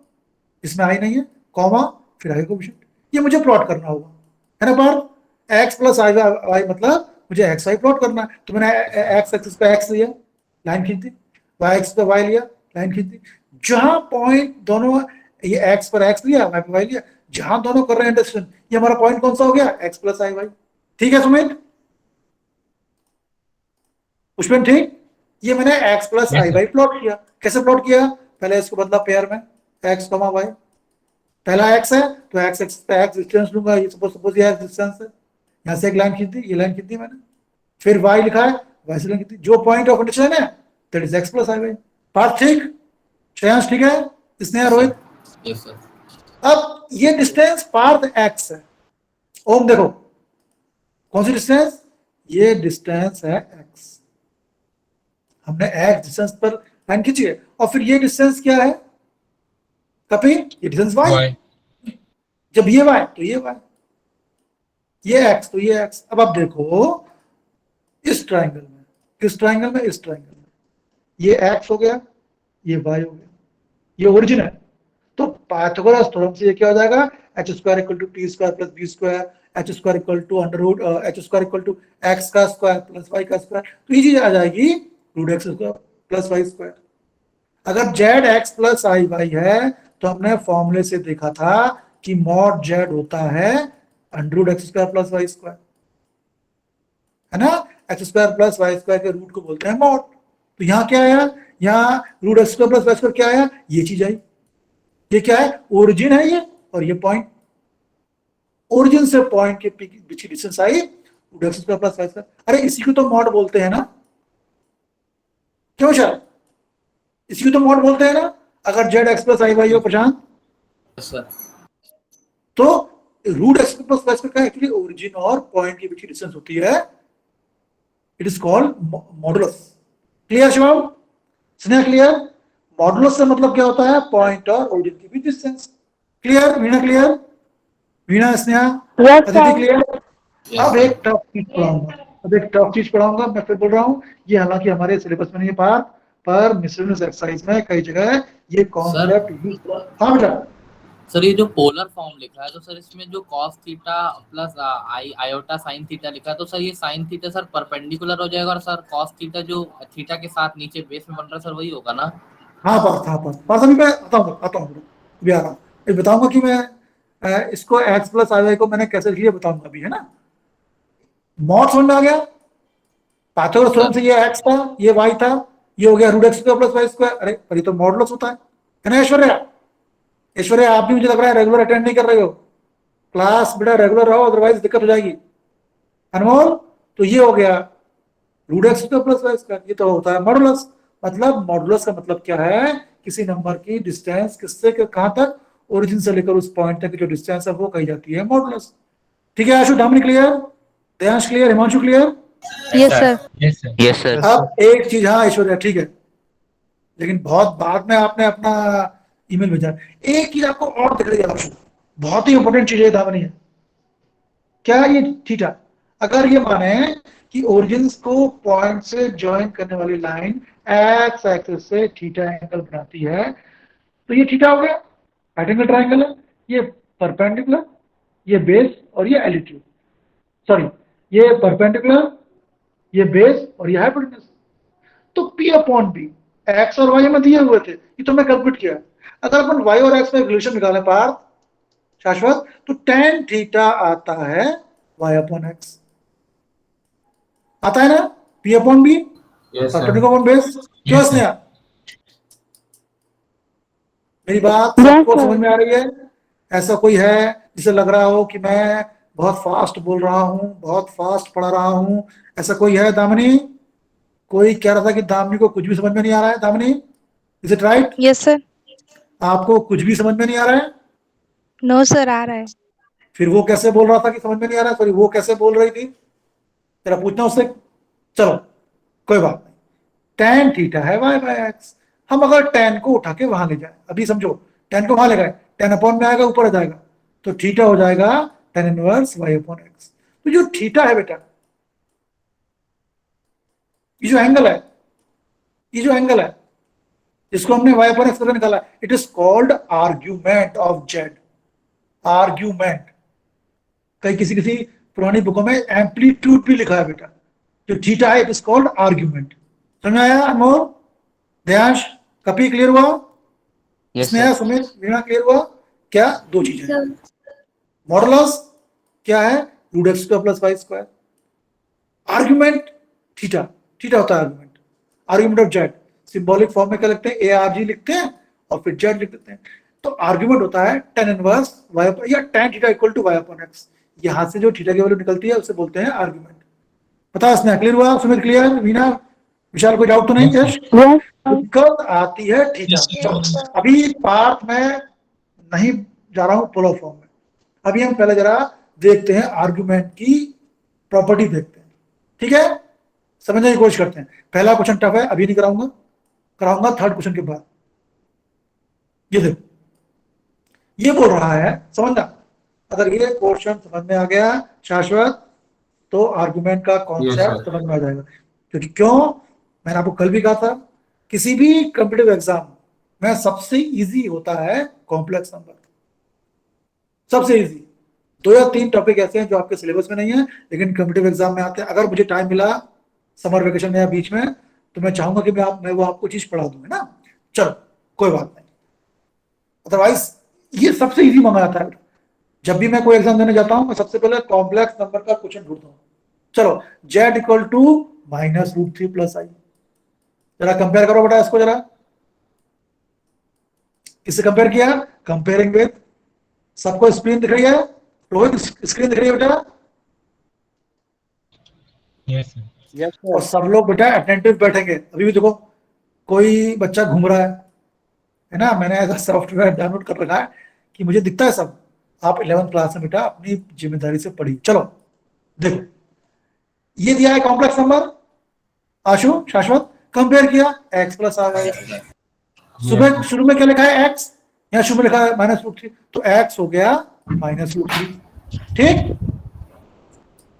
इसमें आई नहीं है, कॉमा, फिर आगे कोफिशिएंट, ये मुझे प्लॉट करना होगा, है ना Partha? x plus i Y मतलब मुझे एक्स वाई प्लॉट करना है, तो मैंने एक्स एक्सिस पे एक्स लिया, लाइन खींच दी, वाई एक्स पे वाई लिया, लाइन खींच दी। जहां पॉइंट दोनों, ये एक्स पर एक्स लिया, वाई पे वाई लिया, जहां दोनों कर रहे हैं इंटरसेक्शन, ये हमारा पॉइंट कौन सा हो गया? X plus i Y. ठीक है सुमित, पुष्पन? ठीक, ये मैंने एक्स प्लस Yes, आई sir. वाई प्लॉट किया। कैसे प्लॉट किया? पहले इसको बदला पेयर में, एक्स कॉमा वाई, पहला एक्स है तो एक्स एक्स पे एक्स डिस्टेंस लूंगा, ये सपोज ये एक्स डिस्टेंस है, यहां से एक लाइन खींच दी, ये लाइन खींच दी मैंने, फिर वाई लिखा है, वाई से लाइन खींच दी, जो पॉइंट ऑफ इंटरसेक्शन है that is x plus i y. Parth ठीक, श्रेयांश ठीक है, स्नेहा, रोहित? Yes, sir. अब ये डिस्टेंस पार्थ एक्स है, ओम देखो कौन सी डिस्टेंस? ये डिस्टेंस है एक्स, हमने एक्स डिस्टेंस पर लाइन खींची है, और फिर ये डिस्टेंस क्या है कपिल? ये डिस्टेंस वाई। Why? जब ये वाई तो ये वाई, ये एक्स तो ये एक्स। अब आप देखो इस ट्राइंगल में, किस ट्राइंगल में? इस ट्राइंगल में, ये एक्स हो गया, ये वाई हो गया, ये ओरिजिन है। तो पाइथागोरस थ्योरम से ये क्या हो जाएगा? H square equal to t square plus B square, h square equal to under root h square equal to x का स्क्वायर प्लस वाई का स्क्वायर, तो ये चीज आ जाएगी root x square plus y square. अगर z x plus i y है तो हमने फॉर्मूले से देखा था कि मॉड जेड होता है under root x square plus y square, है ना? X square plus y square के रूट को बोलते हैं मॉड। तो यहाँ क्या आया? यहाँ root x square plus y square क्या आया? ये चीज आई। ये क्या है? ओरिजिन है ये, और ये पॉइंट, ओरिजिन से पॉइंट के बीच की distance i root x square plus y square. अरे इसी को तो मॉड बोलते हैं ना, क्यों सर? इसी को तो मॉड बोलते हैं ना, अगर z x plus i y हो प्रशांत, Yes, sir. तो root x plus y square का एक्चुअली ओरिजिन और पॉइंट के बीच की डिस्टेंस होती है, it is called modulus. Clear Shivam? Sneha clear? Modulus से मतलब क्या होता है? पॉइंट और ओरिजिन के बीच distance. Clear? Veena clear? Veena, Sneha, yes Aditi sir. Clear? Yes, अब sir. एक टफ चीज पढ़ाऊंगा, अब एक टफ चीज पढ़ाऊंगा, मैं फिर बोल रहा हूँ, ये हालांकि हमारे सिलेबस में नहीं है पार्ट, पर मिसलेनियस एक्सरसाइज में कई जगह ये कॉन्सेप्ट यूज। हाँ बेटा, सर ये जो पोलर फॉर्म लिखा है तो सर इसमें जो cos थीटा प्लस आई आयोटा साइन थीटा लिखा है तो सर ये साइन थीटा सर परपेंडिकुलर हो जाएगा और सर cos थीटा जो थीटा के साथ नीचे बेस में बन रहा है सर वही होगा ना? हाँ पार्थ, हाँ पार्थ, अभी मैं आता हूँ अभी आ रहा हूँ, अभी बताऊंगा कि मैं इसको एक्स प्लस आई वाई को मैंने कैसे लिया बताऊंगा अभी, है ना? मॉड समझ में आ गया? पाइथागोरस थ्योरम से ये एक्स था, ये वाई था, ये हो गया root x square plus y square. अरे पर ये तो मॉडुलस होता है ना ऐश्वर्या? ऐश्वर्या आप भी मुझे लग रहा है रेगुलर अटेंड नहीं कर रहे हो क्लास, बेटा रेगुलर रहो अदरवाइज दिक्कत हो जाएगी। अनमोल, तो ये हो गया root x square plus y square, ये तो होता है मॉडुलस। मतलब मॉडुलस का मतलब क्या है? किसी नंबर की डिस्टेंस किससे कहां तक, ओरिजिन से लेकर उस पॉइंट तक की जो डिस्टेंस है वो कही जाती है मॉडुलस। ठीक है Ashu, Damini clear? Dayansh clear? Himanshu clear? Yes sir. Yes, sir. Yes, sir. अब एक चीज, हाँ ऐश्वर्या ठीक है, लेकिन बहुत बाद में आपने अपना ईमेल भेजा, एक चीज आपको और दिख रही है आशु, बहुत ही इंपॉर्टेंट चीज है धावनी है। क्या? ये थीटा, अगर ये माने कि ओरिजिन को पॉइंट से ज्वाइन करने वाली लाइन एक्स एक्सिस से थीटा एंगल बनाती है, तो ये थीटा हो गया, राइट एंगल ट्राइंगल है, ये परपेंडिकुलर, ये बेस और ये एलिट्यूड, सॉरी ये परपेंडिकुलर, ये बेस और ये हाइपोटेन्यूज। तो P अपॉन बी, एक्स और वाई में दिए हुए थे, ये तो मैं कैलकुलेट किया। अगर अपन वाई और एक्स में रिलेशन निकालें पार्थ शाश्वत, तो tan थीटा आता है y अपॉन एक्स, आता है ना, P upon b Yes, sir. Perpendicular upon base. क्यों Yes, sir. स्नेहा, मेरी बात Yes, सबको sir. समझ में आ रही है? ऐसा कोई है जिसे लग रहा हो कि मैं बहुत फास्ट बोल रहा हूँ, बहुत फास्ट पढ़ा रहा हूँ? ऐसा कोई है दामिनी? कोई कह रहा था कि दामिनी को कुछ भी समझ में नहीं आ रहा है? Damini, is it right? Yes sir. आपको कुछ भी समझ में नहीं आ रहा है? नो सर, आ रहा है। फिर वो कैसे बोल रहा था कि समझ में नहीं आ रहा है? सॉरी, वो कैसे बोल रही थी? तेरा पूछना उससे। चलो कोई बात नहीं, tan थीटा है y बाय एक्स। हम अगर tan को उठा के वहां ले जाए, अभी समझो, tan को वहां ले गए, tan अपॉन में आएगा, ऊपर आ जाएगा, तो थीटा हो जाएगा tan inverse y upon x. तो जो थीटा है बेटा, ये जो एंगल है, ये जो एंगल है जिसको हमने y अपॉन एक्स करके निकाला, it is called argument of z। Argument, कई किसी किसी पुरानी बुकों में एम्पलीट्यूड भी लिखा है बेटा। जो थीटा है इट इज कॉल्ड आर्ग्यूमेंट। समझ में आया अनमोल, देयांश, कपी क्लियर हुआ? Yes, Sneha, sir. Sumit, Veena clear हुआ? क्या दो चीजें हैं, मॉडुलस क्या है, root x square plus y square, argument theta, theta होता है argument, argument of z. Symbolic form में क्या लिखते हैं, ए आर जी लिखते हैं और फिर जेड लिख देते हैं। तो आर्ग्यूमेंट होता है tan इनवर्स y या tan theta equal to y upon x. यहां से जो थीटा की वैल्यू निकलती है उसे बोलते हैं आर्ग्यूमेंट। पता है स्नेहा, क्लियर हुआ? सुमित क्लियर? वीणा, विशाल, कोई डाउट तो नहीं? Yes, यश, Yes. दिक्कत आती है थीटा। Yes, sir. चलो, अभी पार्ट में नहीं जा रहा हूं पोलर फॉर्म में, अभी हम पहले जरा देखते हैं आर्ग्यूमेंट की प्रॉपर्टी देखते हैं, ठीक है? समझने की कोशिश करते हैं। पहला क्वेश्चन टफ है, अभी नहीं कराऊंगा, कराऊंगा थर्ड क्वेश्चन के बाद। ये देखो, ये बोल रहा है, समझना, अगर ये क्वेश्चन समझ में आ गया शाश्वत, तो आर्गुमेंट का कॉन्सेप्ट sir. समझ में आ जाएगा। क्योंकि क्यों, मैंने आपको कल भी कहा था, किसी भी कॉम्पिटिटिव एग्जाम में सबसे इजी होता है कॉम्प्लेक्स नंबर, सबसे इजी। 2 या 3 टॉपिक ऐसे हैं जो आपके सिलेबस में नहीं है लेकिन कॉम्पिटिटिव एग्जाम में आते हैं। अगर मुझे टाइम मिला समर वेकेशन में या बीच में, तो मैं चाहूंगा कि मैं वो आपको चीज पढ़ा दूंगा ना। चलो कोई बात नहीं, अदरवाइज ये सबसे इजी माना जाता है। जब भी मैं कोई एग्जाम देने जाता हूं, मैं सबसे पहले कॉम्प्लेक्स नंबर का क्वेश्चन ढूंढता हूं। चलो, z equal to minus root 3 plus i, जरा कंपेयर करो बेटा इसको, जरा किससे कंपेयर किया? कंपेयरिंग विद, सबको स्क्रीन दिख रही है? रोहित, स्क्रीन दिख रही है बेटा? Yes, sir. Yes, और sir. सब लोग बेटा अटेंटिव बैठेंगे। अभी भी देखो कोई बच्चा घूम रहा है ना, मैंने ऐसा सॉफ्टवेयर डाउनलोड कर रखा है कि मुझे दिखता है सब। आप 11th क्लास में बेटा अपनी जिम्मेदारी से पढ़िए। चलो देखो, ये दिया है कॉम्प्लेक्स नंबर, आशु शाश्वत, कंपेयर किया x प्लस आ गया। सुबह शुरू में क्या लिखा है x, यहाँ शुरू में लिखा है माइनस रूट 3, तो x हो गया माइनस रूट 3। ठीक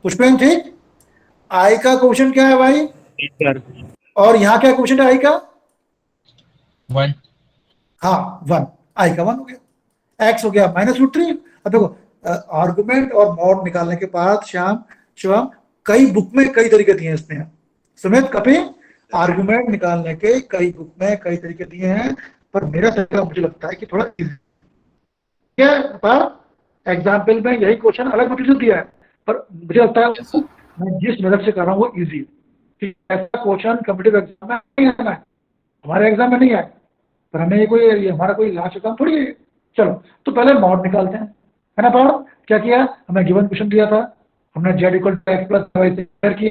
पुष्पेन, ठीक? i का क्वेश्चन क्या है भाई? और यहाँ क्या क्वेश्चन है i का? 1. हाँ 1, i का 1 हो गया, x हो गया माइनस रूट 3। अब देखो आर्गुमेंट और मॉड निकालने के बाद श्याम, शिवम, कई बुक में कई तरीके दिए हैं इसने, सुमित, कपि, आर्गुमेंट निकालने के कई बुक में कई तरीके दिए हैं, पर मेरा तरीका मुझे लगता है कि थोड़ा इजी है। पर एग्जाम्पल में यही क्वेश्चन अलग मटेरियल दिया है, पर मुझे लगता है Yes, sir. मैं जिस मेहनत से कर रहा हूँ वो इजी है। ऐसा क्वेश्चन कॉम्पिटिटिव एग्जाम में नहीं आना है, हमारे एग्जाम में नहीं आए, पर हमें ये हमारा कोई लास्ट एग्जाम थोड़ी है। चलो तो पहले मॉड निकालते हैं, है ना? पर क्या किया, हमें गिवन क्वेश्चन दिया था, हमने z equal to x plus y से कंपेयर किया,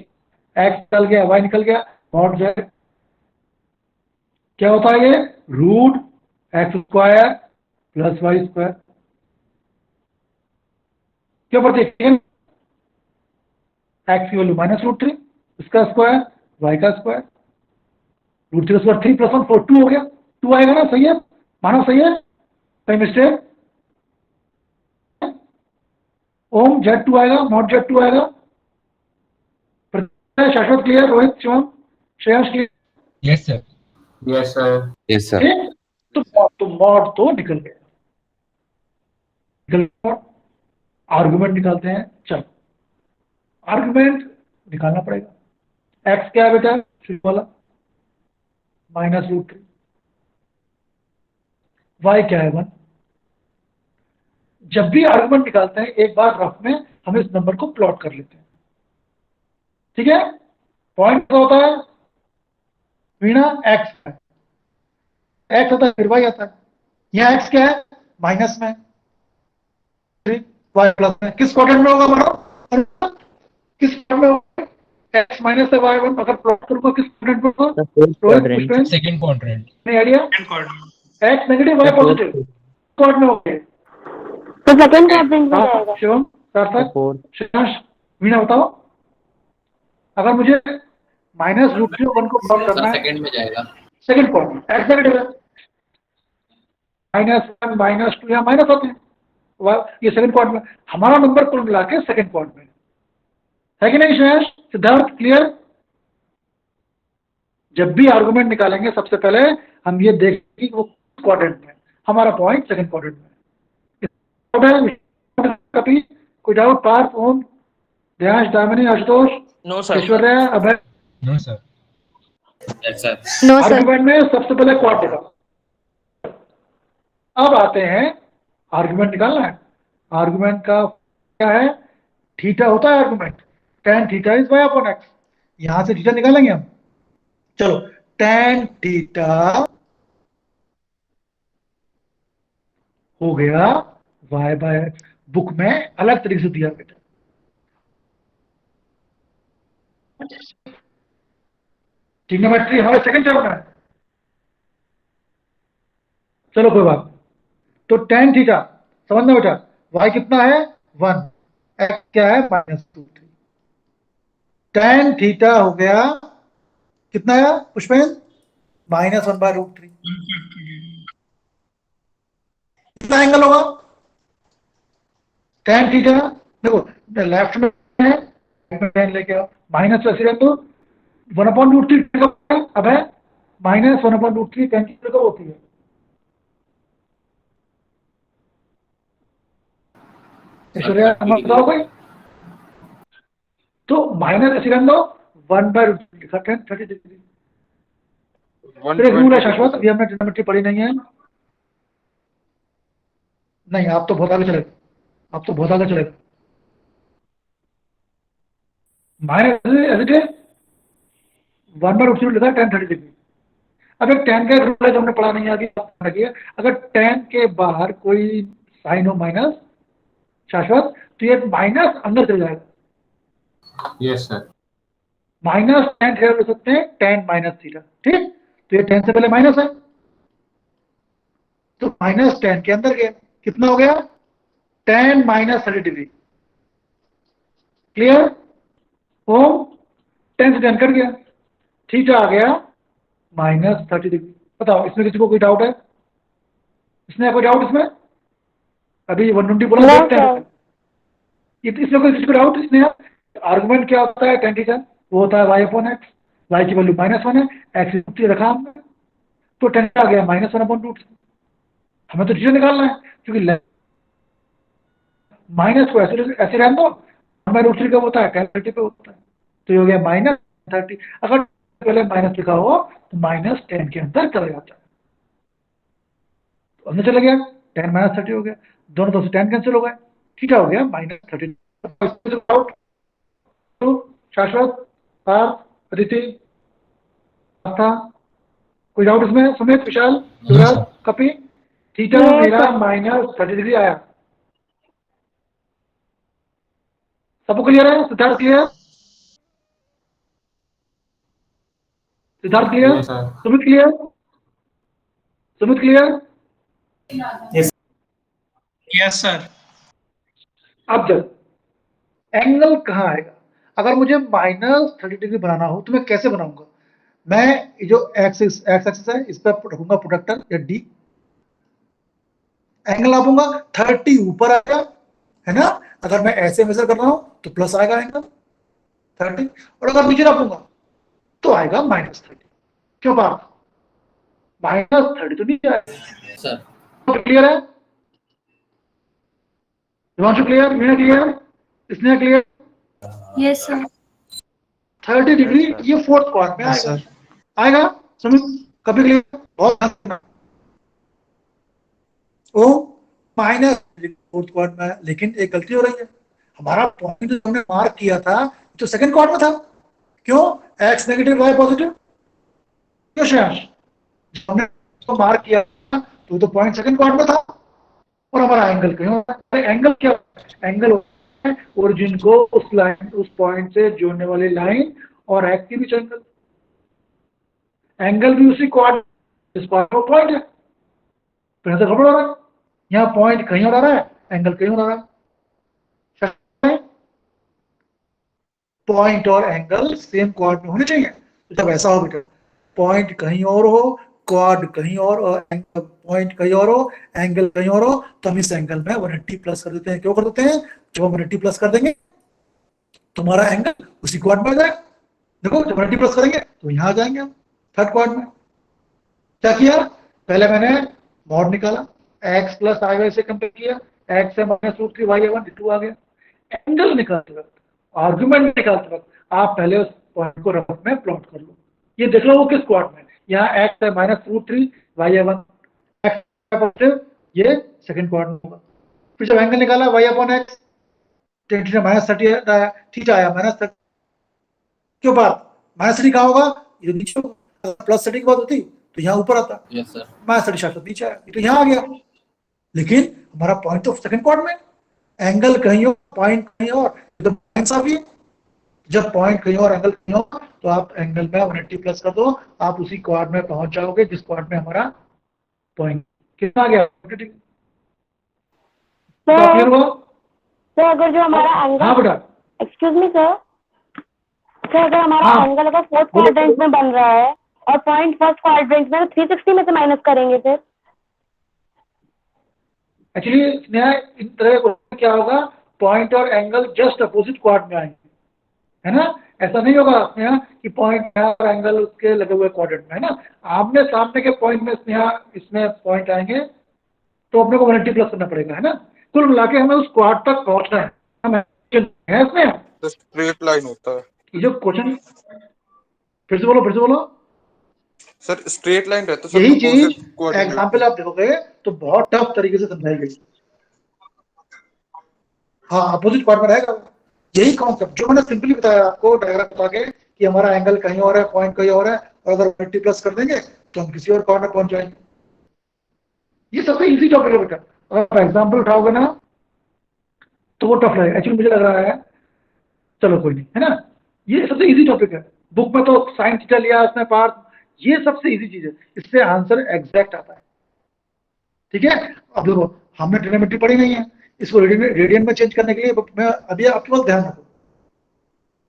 x निकल गया, y निकल गया, मॉड z क्या होता है? ये root x square plus y square. क्या पढ़ते हैं? एक्स की वैल्यू माइनस रूट 3, इसका स्क्वायर, वाई का स्क्वायर, रूट 3 स्क्वायर 3 प्लस 1 4, 2 हो गया, 2 आएगा ना? सही है, मानो सही है, कहीं मिस्टेक? ओम Z2 आएगा, मॉड Z2 आएगा। शाश्वत clear? Rohit, Shivam, Shreyansh clear? Yes, sir. Yes, sir. Yes, sir. ठीक, तो मॉड तो निकल गया, निकल गया। आर्गुमेंट निकालते हैं। चलो आर्गुमेंट निकालना पड़ेगा। एक्स क्या है बेटा? शुरू वाला माइनस रूट 3। वाई क्या है 1। जब भी आर्गुमेंट निकालते हैं एक बार रफ में हम इस नंबर को प्लॉट कर लेते हैं, ठीक है। पॉइंट क्या होता है वीणा, एक्स है, एक्स होता है फिर वाई आता है। यहाँ एक्स क्या है माइनस में, वाई प्लस में। किस क्वाड्रेंट में होगा बड़ा, किस क्वाड्रेंट में होगा, एक्स माइनस है वाई 1। अगर प्लॉट करूंगा किस क्वाड्रेंट में होगा, रोहित सेकंड क्वाड्रेंट। नहीं idea, x negative y positive quadrant में होगा, तो सेकंड क्वाड्रेंट में जाएगा। शिवम सार्थक शिवांश वीणा बताओ, अगर मुझे माइनस रूट 3 1 को प्लॉट करना है सेकंड में जाएगा। सेकंड क्वाड्रेंट, एक्स नेगेटिव है, -1 -2 यहाँ माइनस होते हैं, ये सेकंड क्वाड्रेंट में। हमारा नंबर कुल मिला के सेकंड क्वाड्रेंट में है कि नहीं श्रेयस, सिद्धार्थ क्लियर। जब भी आर्गुमेंट निकालेंगे सबसे पहले हम ये देखेंगे कि वो क्वाड्रेंट में, हमारा पॉइंट सेकंड क्वाड्रेंट में। कभी कोई doubt, Parth, Om, Dhyan, Damini, Ashutosh, no sir, Aishwarya, Abhay. No sir. Yes sir. No sir. Argument में सबसे पहले क्वाड निकाल। अब आते हैं आर्गुमेंट निकालना है। आर्गुमेंट का क्या है, थीटा होता है argument, tan theta is y upon x। यहां से थीटा निकालेंगे हम, चलो tan थीटा हो गया y बाय x। बुक में अलग तरीके से दिया बेटा, ट्रिग्नोमेट्री हमारे सेकंड टर्म में है, चलो कोई बात। तो tan थीटा समझना बेटा, y कितना है 1, x क्या है -2 3। tan थीटा हो गया कितना है पुष्पेंद्र, -1/√3। कितना एंगल होगा tan थीटा, देखो लेफ्ट में है tan लेके आओ, माइनस तो ऐसे रहने दो, 1/√3 अब है -1/√3 tan थीटा कब होती है, ऐश्वर्या बताओ कोई। तो माइनस ऐसे रहने दो, 1/√3 लिखा, tan 30 डिग्री। फिर एक रूल है शाश्वत, अभी हमने ट्रिग्नोमेट्री पढ़ी नहीं है, नहीं आप तो बहुत आगे चले, आप तो बहुत आगे चलेगा। माइनस ऐसे 1/√3 लिखा, tan 30 डिग्री। अब एक tan का रूल है जो हमने पढ़ा नहीं है, आगे रखिए। अगर tan के बाहर कोई साइन हो माइनस शाश्वत, तो ये माइनस अंदर चले जाएगा। Yes sir, minus tan theta लिख सकते हैं, tan माइनस थीटा, ठीक। तो ये tan से पहले माइनस है, तो माइनस tan के अंदर गया, कितना हो गया tan -30 डिग्री। क्लियर, ओम tan से tan कट गया, थीटा आ गया -30 डिग्री। बताओ इसमें किसी को कोई डाउट है, इसमें कोई डाउट, इसमें अभी 120 बोला नहीं देखते हैं, सर। इसमें कोई किसी को डाउट। इसमें आर्गुमेंट क्या होता है tan थीटा, वो होता है y अपॉन x, y की वैल्यू -1 है, x रखा हमने, तो tan आ गया -1/√3। हमें तो थीटा निकालना है, क्योंकि माइनस को ऐसे रहने दो, 1/√3 कब होता है tan 30 पे होता है, तो ये हो गया -30। अगर पहले माइनस लिखा हो तो -tan के अंदर चला जाता है, तो अंदर चला गया, tan -30 हो गया, दोनों तरफ से tan कैंसिल हो गए, थीटा हो गया -30। तो शाश्वत, पार्थ, अदिति, था कोई डाउट इसमें, सुमित, विशाल, युवराज, कपी, थीटा मेरा -30 डिग्री आया, सबको क्लियर है। Siddharth clear, Siddharth clear, yes sir, Sumit clear, Sumit clear, yes sir. अब जब एंगल कहाँ आएगा, अगर मुझे -30 डिग्री बनाना हो तो मैं कैसे बनाऊंगा, मैं जो एक्स एक्सिस है इस पर रखूंगा प्रोडक्टर या डी, एंगल नापूंगा, 30 ऊपर आएगा है ना। अगर मैं ऐसे मेजर कर रहा हूं तो प्लस आएगा एंगल 30, और अगर नीचे नापूंगा तो आएगा -30। क्यों बात, -30 तो नीचे आएगा सर। क्लियर है, Himanshu clear, Meena clear, Sneha clear. Yes sir. 30 degree ये फोर्थ क्वाड्रेंट में आएगा, आएगा सुमित, कभी के लिए बहुत ध्यान रखना। ओ माइनस फोर्थ क्वाड्रेंट में है, लेकिन एक गलती हो रही है। हमारा पॉइंट जो हमने मार्क किया था तो सेकंड क्वाड्रेंट में था। क्यों? X negative y positive. क्यों श्रेयांश? हमने तो मार्क किया था तो पॉइंट सेकंड क्वाड्रेंट में था और हमारा एंगल कहीं और। एंगल क्या? एंगल ओरिजिन को उस लाइन उस पॉइंट से जोड़ने वाली लाइन और एक्स के बीच एंगल। एंगल भी उसी क्वाड्रेंट इस पॉइंट है। फिर से खबर हो रहा है, यहाँ पॉइंट कहीं और आ रहा है, एंगल कहीं और आ रहा है। पॉइंट और एंगल सेम क्वाड में होने चाहिए। तो जब ऐसा हो बेटा, पॉइंट कहीं और हो, क्वाड कहीं और पॉइंट कहीं और हो, एंगल कहीं और हो, तो हम इस एंगल में 180 प्लस कर देते हैं। क्यों कर देते हैं? जब हम 180 प्लस कर देंगे तुम्हारा एंगल उसी क्वाड में आ जाएगा। देखो जब 180 प्लस करेंगे तो यहाँ आ जाएंगे हम थर्ड क्वाड में। क्या किया? पहले मैंने मॉड निकाला, एक्स प्लस आई वाई से कंपेयर किया, एक्स है माइनस रूट 3 वाई 1 2 आ गया। एंगल निकालते वक्त, आर्गुमेंट निकालते वक्त आप पहले उस पॉइंट को रफ में प्लॉट कर लो। ये देख लो वो किस क्वाड में। यहाँ एक्स है माइनस रूट 3 वाई 1, एक्स ये सेकंड क्वाड में होगा। फिर जब एंगल निकाला y upon x, minus 30 theta आया माइनस 30। क्यों बात? माइनस 30 कहाँ होगा? ये नीचे होगा। प्लस 30 की बात होती तो यहाँ ऊपर आता। Yes sir. माइनस 30 शायद नीचे आया, तो यहाँ आ गया। लेकिन हमारा पॉइंट तो सेकंड क्वाड में, एंगल कहीं और पॉइंट कहीं और, तो पॉइंट साफ ही है। जब पॉइंट कहीं और एंगल कहीं और, तो आप एंगल में 180 प्लस कर दो, आप उसी क्वाड में पहुंच जाओगे जिस क्वाड में हमारा पॉइंट कितना आ गया। क्लियर हुआ? तो अगर जो हमारा हाँ एंगल, बेटा, एक्सक्यूज मी सर, तो अगर हमारा हाँ। एंगल अगर फोर्थ क्वाड्रेंट में बन रहा है और पॉइंट फर्स्ट क्वाड्रेंट में, तो 360 में से माइनस करेंगे फिर। एक्चुअली स्नेहा इन तरह को क्या होगा, पॉइंट और एंगल जस्ट अपोजिट क्वाड में आएंगे, है ना। ऐसा नहीं होगा स्नेहा कि पॉइंट और एंगल उसके लगे हुए क्वाड्रेंट में, है ना। आमने सामने के पॉइंट में स्नेहा इसमें पॉइंट आएंगे तो अपने को 180 प्लस करना पड़ेगा, है ना। कुल मिला के हमें उस क्वाड तक पहुंचना है। हम है इसमें तो स्ट्रेट लाइन होता है ये जो क्वेश्चन। फिर से बोलो सर, स्ट्रेट लाइन रहता है सर। यही चीज opposite coordinate एग्जाम्पल पे। आप देखोगे तो बहुत टफ तरीके से समझाई गई। हाँ, अपोजिट क्वाड में रहेगा। यही कॉन्सेप्ट जो मैंने सिंपली बताया आपको डायग्राम बता के कि हमारा एंगल कहीं और है, पॉइंट कहीं और है, और अगर 180 प्लस कर देंगे तो हम किसी और क्वाड में पहुंच जाएंगे। ये सबसे इजी टॉपिक है बेटा। अगर एग्जाम्पल उठाओगे ना तो वो टफ रहेगा। एक्चुअली मुझे लग रहा है, चलो कोई नहीं, है ना। ये सबसे इजी टॉपिक है। बुक में तो साइन थीटा लिया इसमें पार्ट, ये सबसे इजी चीज है, इससे आंसर एग्जैक्ट आता है। ठीक है। अब देखो हमने ट्रिग्नोमेट्री पढ़ी नहीं है, इसको रेडियन में चेंज करने के लिए मैं अभी आपके पास ध्यान रखो,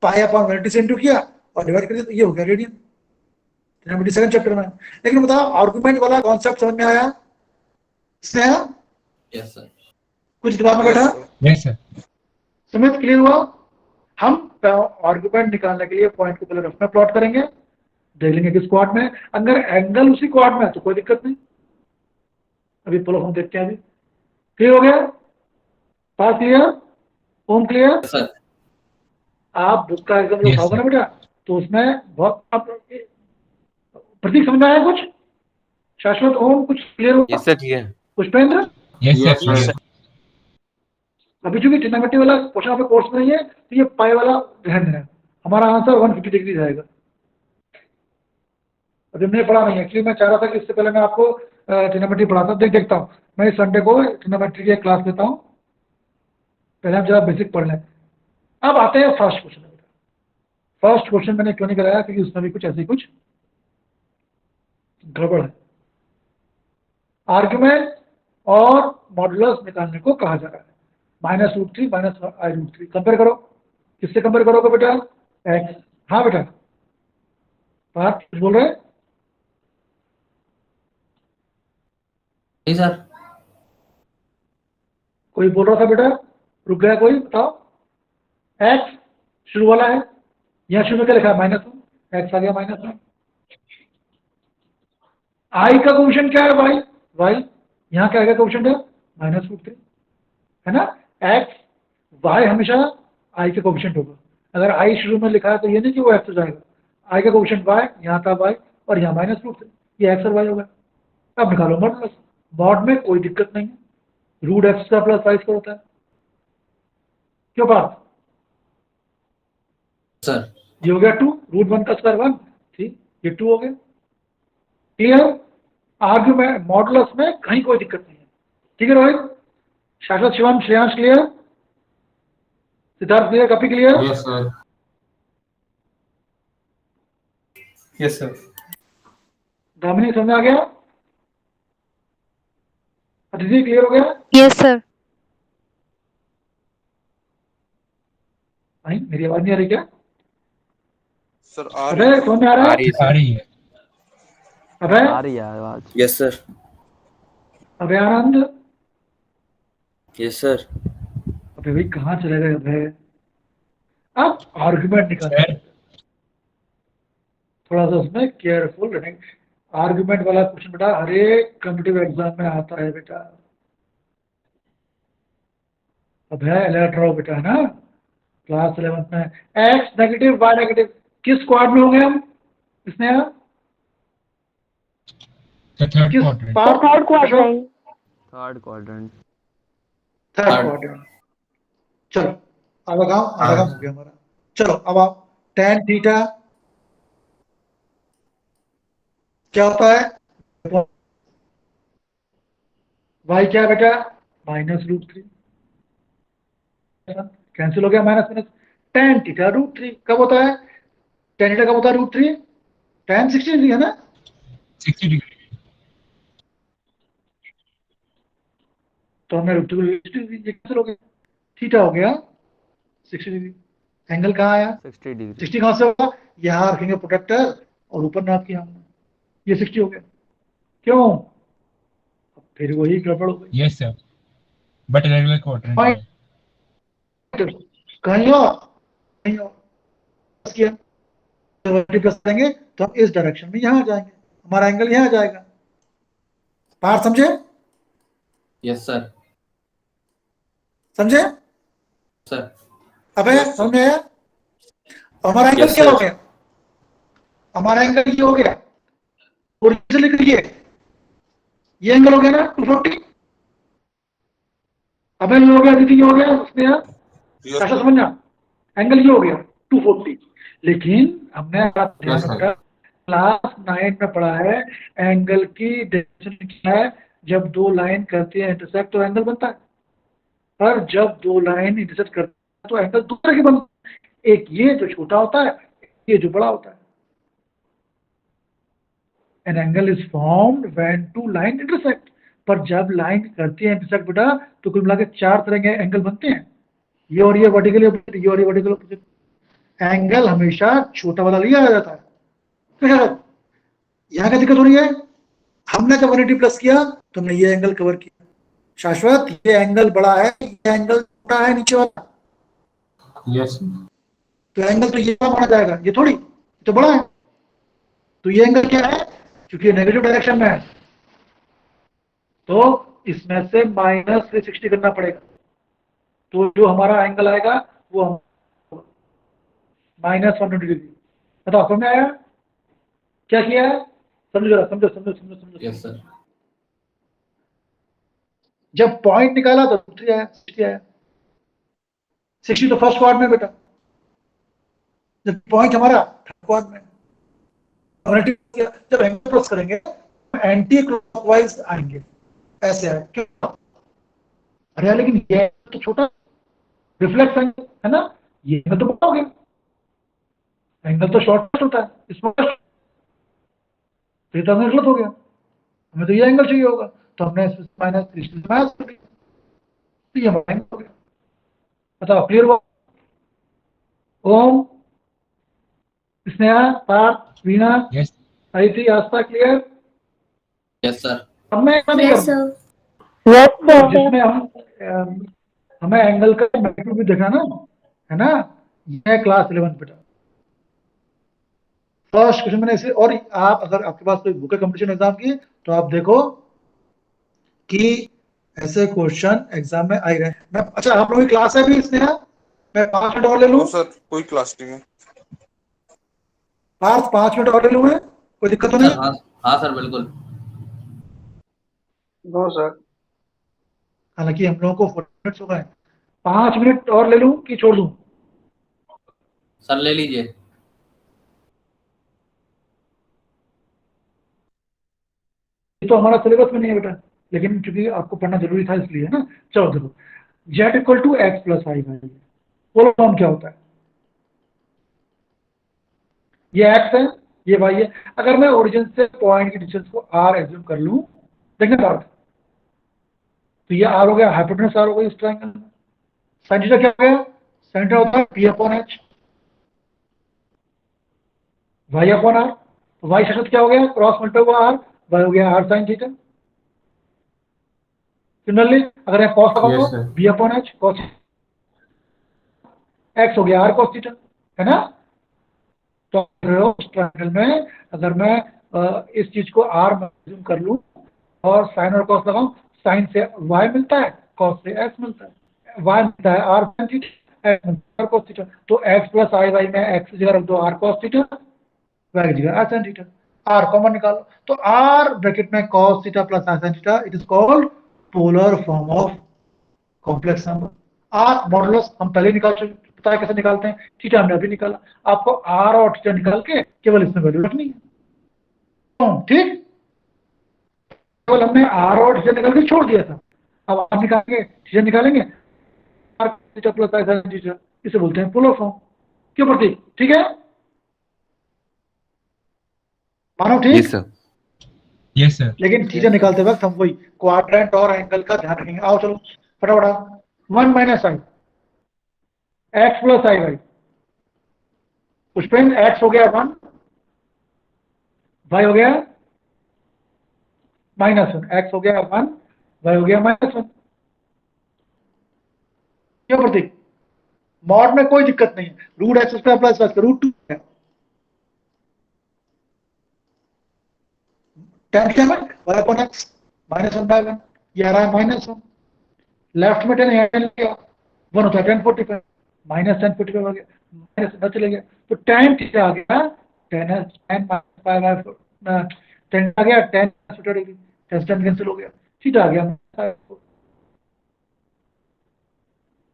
पाई अपॉन 180 से इंटू किया और डिवाइड कर दिया तो ये हो गया रेडियन। ट्रिग्नोमेट्री सेकंड चैप्टर में। लेकिन बताओ आर्गुमेंट वाला कॉन्सेप्ट समझ में आया स्नेहा? Yes sir. कुछ दिमाग में बैठा? Yes sir. समझ क्लियर हुआ? हम आर्गुमेंट निकालने के लिए पॉइंट को पहले रफ में प्लॉट करेंगे, देख लेंगे किस क्वाड में। अगर एंगल उसी क्वाड में है तो कोई दिक्कत नहीं। अभी चलो हम देखते हैं। अभी क्लियर हो गया? पास क्लियर? Home clear? सर। आप बुक का एग्जाम Yes, उठाओगे ना sir. बेटा तो उसमें बहुत अब प्रतीक समझ में आया कुछ? शाश्वत ओम कुछ क्लियर हुआ? यस सर, ठीक है। Pushpendra? Yes Yes, sir. sir. अभी चूंकि ट्रिग्नोमेट्री वाला क्वेश्चन आपके कोर्स में नहीं है तो ये पाई वाला ध्यान देना है। हमारा आंसर 150 डिग्री रहेगा। अभी हमने पढ़ा नहीं है। एक्चुअली मैं चाह रहा था कि इससे पहले मैं आपको ट्रिग्नोमेट्री पढ़ाता। देखता हूँ मैं इस संडे को ट्रिग्नोमेट्री की क्लास लेता हूँ। पहले हम जरा बेसिक पढ़ लें। अब आते हैं फर्स्ट क्वेश्चन में। फर्स्ट क्वेश्चन मैंने क्यों नहीं कराया, क्योंकि उसमें भी कुछ ऐसे कुछ गड़बड़ है। आर्ग्यूमेंट और मॉडुलस निकालने को कहा जा रहा है। -√3 -i√3 कंपेयर करो। किससे कंपेयर करोगे बेटा? एक्स। हाँ बेटा, बात कुछ बोल रहे? नहीं सर। कोई बोल रहा था बेटा? रुक गया कोई? बताओ। एक्स शुरू वाला है, यहाँ शुरू में क्या लिखा है? -1, एक्स आ गया -1। आई का कोएफिशिएंट क्या है? वाई। वाई यहाँ क्या आएगा कोएफिशिएंट है? -√3, है ना। एक्स वाई हमेशा आई का कोएफिशिएंट होगा। अगर आई शुरू में लिखा है तो ये नहीं कि वो एक्स हो जाएगा। आई का कोएफिशिएंट वाई, यहाँ था वाई और यहाँ -√3। ये एक्स और वाई हो गया। अब निकालो मॉडुलस। मॉड में कोई दिक्कत नहीं है, root x square plus y square होता है। क्यों बात? सर ये हो गया 2, रूट 1 का स्क्वायर 1, ठीक, ये 2 हो गया। क्लियर? आर्ग्यूमेंट मॉडुलस में कहीं कोई दिक्कत नहीं है। ठीक है Rohit, Shashwat, Shivam, Shreyansh clear, Siddharth clear, Kapi clear? Yes, sir. Yes, sir. Dominic समझ आ गया? अदिति क्लियर हो गया? Yes sir. नहीं, मेरी आवाज नहीं आ रही क्या? सर आ अबे रही है। समझ में आ रहा है? आ रही है। अबे आ रही है आवाज। Yes sir. अबे आनंद, यस सर। अबे भाई कहाँ चले गए अबे? अब आर्गुमेंट निकालना है। थोड़ा सा उसमें केयरफुल रहने। आर्गुमेंट वाला क्वेश्चन बेटा हर एक कॉम्पिटिटिव एग्जाम में आता है बेटा। अब है इलेक्ट्रो बेटा, है ना, क्लास 11 में। एक्स नेगेटिव वाई नेगेटिव किस क्वाड में होंगे हम? इसने यहाँ The third किस quadrant. Part? Third quadrant. Third quadrant. Third quadrant. चलो आधा काम हो गया हमारा। चलो अब आप tan थीटा क्या होता है? y क्या है बेटा? -√3। कैंसिल हो गया, माइनस माइनस। tan थीटा √3 कब होता है? tan थीटा कब होता है √3? tan 60 डिग्री है ना? 60 degree. तो हमने √3 डिग्री कैंसिल हो गया, थीटा हो गया 60 डिग्री। एंगल कहाँ आया? 60 डिग्री। 60 कहाँ से होगा? यहाँ रखेंगे प्रोटेक्टर और ऊपर नाप किया हमने, ये 60 हो गया। क्यों? अब फिर वही गड़बड़ हो गई। Yes, sir. But irregular quadrant. Fine. कहीं और प्लस किया तो प्लस करेंगे तो हम इस डायरेक्शन में यहाँ आ जाएंगे, हमारा एंगल यहाँ आ जाएगा। पार समझे? Yes sir. समझे? सर अबे Yes, sir. समझ आया? हमारा एंगल Yes, क्या sir. हो गया? हमारा एंगल ये हो गया, और इसे लिख लीजिए, ये एंगल हो गया ना 240। अबे ये हो गया, दीदी ये हो गया, उसने यार Yes, कैसा sir. समझना? एंगल ये हो गया 240। लेकिन हमने ध्यान sir. रखा, क्लास 9 में पढ़ा है एंगल की डेफिनेशन क्या है? जब दो लाइन करती है इंटरसेक्ट तो एंगल बनता है, पर जब दो लाइन इंटरसेक्ट करती है तो एंगल दूसरे के बनता है। एक ये जो छोटा होता है, ये जो बड़ा होता है। An angle is formed when two line intersect। पर जब लाइन करती है इंटरसेक्ट बेटा तो कुल मिला के 4 तरह के एंगल बनते हैं, ये और ये वर्टिकली ऑपोजिट, ये और ये वर्टिकली ऑपोजिट। एंगल हमेशा छोटा वाला लिया जाता है। तो यहाँ क्या दिक्कत हो रही है? हमने जब 180 प्लस किया तो हमने ये एंगल कवर किया। शाश्वत, ये एंगल बड़ा है, ये एंगल छोटा है नीचे वाला, Yes. तो एंगल तो ये माना जाएगा, ये थोड़ी तो बड़ा है। तो ये एंगल क्या है? क्योंकि नेगेटिव डायरेक्शन में है तो इसमें से -360 करना पड़ेगा। तो जो हमारा एंगल आएगा वो -120 डिग्री। बताओ समझ में आया? क्या किया है? समझो जरा, समझो समझो समझो समझो। Yes sir. जब पॉइंट निकाला तो 3 आया, 60 आया। 60 तो फर्स्ट क्वाड में बेटा, जब पॉइंट हमारा थर्ड क्वाड में। जब एंगल प्लस करेंगे एंटी क्लॉकवाइज आएंगे, ऐसे आए। क्यों? अरे लेकिन ये तो छोटा रिफ्लेक्स एंगल है ना, ये एंगल तो बड़ा हो गया, एंगल तो शॉर्टेस्ट होता है, इसमें तो एंगल गलत हो गया। हमें तो ये एंगल चाहिए होगा, तो हमने -360 माइनस कर दिया, तो ये हमारा एंगल हो गया। बताओ क्लियर हुआ? ओम, स्नेहा, पार्थ, वीणा, Yes. अदिति, आस्था क्लियर? Yes sir. अब मैं ऐसा नहीं Yes, करूँ sir. Yes sir. जिसमें हमें एंगल का मैग्नीट्यूड भी देखा ना, है ना, ये क्लास 11 बेटा। फर्स्ट क्वेश्चन मैंने इसे, और आप अगर आपके पास कोई बुक है कंपटीशन एग्जाम की तो आप देखो कि ऐसे क्वेश्चन एग्जाम में आ ही रहे हैं। मैं अच्छा, आप लोगों की क्लास है भी इसमें? मैं 5 मिनट और ले लूँ? नो सर, कोई क्लास नहीं है। पार्थ 5 मिनट और ले लूँ मैं? कोई दिक्कत तो सर नहीं? हाँ हाँ सर बिल्कुल। No sir. हालांकि हम लोगों को 4 मिनट्स हो गए, 5 मिनट और ले लूं कि छोड़ दूं? सर ले लीजिए। ये तो हमारा सिलेबस में नहीं है बेटा, लेकिन क्योंकि आपको पढ़ना जरूरी था इसलिए, है ना। चलो देखो, z equal to x plus y by, polar form क्या होता है? ये x है, ये y है। अगर मैं ओरिजिन से पॉइंट की डिस्टेंस को r एज्यूम कर लूं, देखना क्या होता है, तो ये r हो गया, हाइपोटेनस r हो गई इस ट्रायंगल में। साइन थीटा क्या हो गया? साइन थीटा होता है p upon h, y upon r। y शब्द क्या हो गया? क्रॉस मल्टा हुआ r, y हो गया r साइन थीटा। सिमिलरली अगर मैं कॉस Yes, लगाऊंगा, sir. b upon h cos, x हो गया r कॉस थीटा, है ना। तो उस ट्रायंगल में अगर मैं इस चीज को r में एज्यूम कर लूं और साइन और कॉस लगाऊं, साइन से y मिलता है, कॉस से x मिलता है। y मिलता है r साइन थीटा, x मिलता है cos थीटा। तो x प्लस आई वाई में x की जगह रख दो r cos थीटा, y की जगह r sin theta, r common निकालो। तो r ब्रैकेट में cos theta plus r sin theta, it is called polar form of complex number. r modulus हम पहले निकाल चुके, पता है कैसे निकालते हैं, थीटा हमने अभी निकाला। आपको r और थीटा निकाल के केवल इसमें वैल्यू रखनी है, ठीक। केवल हमने r और थीटा निकाल के छोड़ दिया था, अब r निकालेंगे, थीटा निकालेंगे, r theta plus r sin theta, इसे बोलते हैं पोलर फॉर्म। क्यों प्रतीक, ठीक है? मानो ठीक? Yes sir. Yes sir. लेकिन थीटा निकालते वक्त हम वही क्वाड्रेंट और एंगल का ध्यान रखेंगे। आओ चलो फटाफट, 1 minus I x plus i Y, Pushpendra x हो गया 1, वाई हो गया -1, एक्स हो गया 1, वाई हो गया -1। क्यों प्रतीक? मॉड में कोई दिक्कत नहीं है, root x square plus y square root 2 है। tan क्या है? y अपॉन x -1/1, ये आ रहा है -1। लेफ्ट में 10 है, 1 होता है tan 45, -tan45 हो गया, माइनस न चले गया, तो tan थीटा आ गया, tan आ गया tan डिग्री, tan कैंसिल हो गया, थीटा आ गया।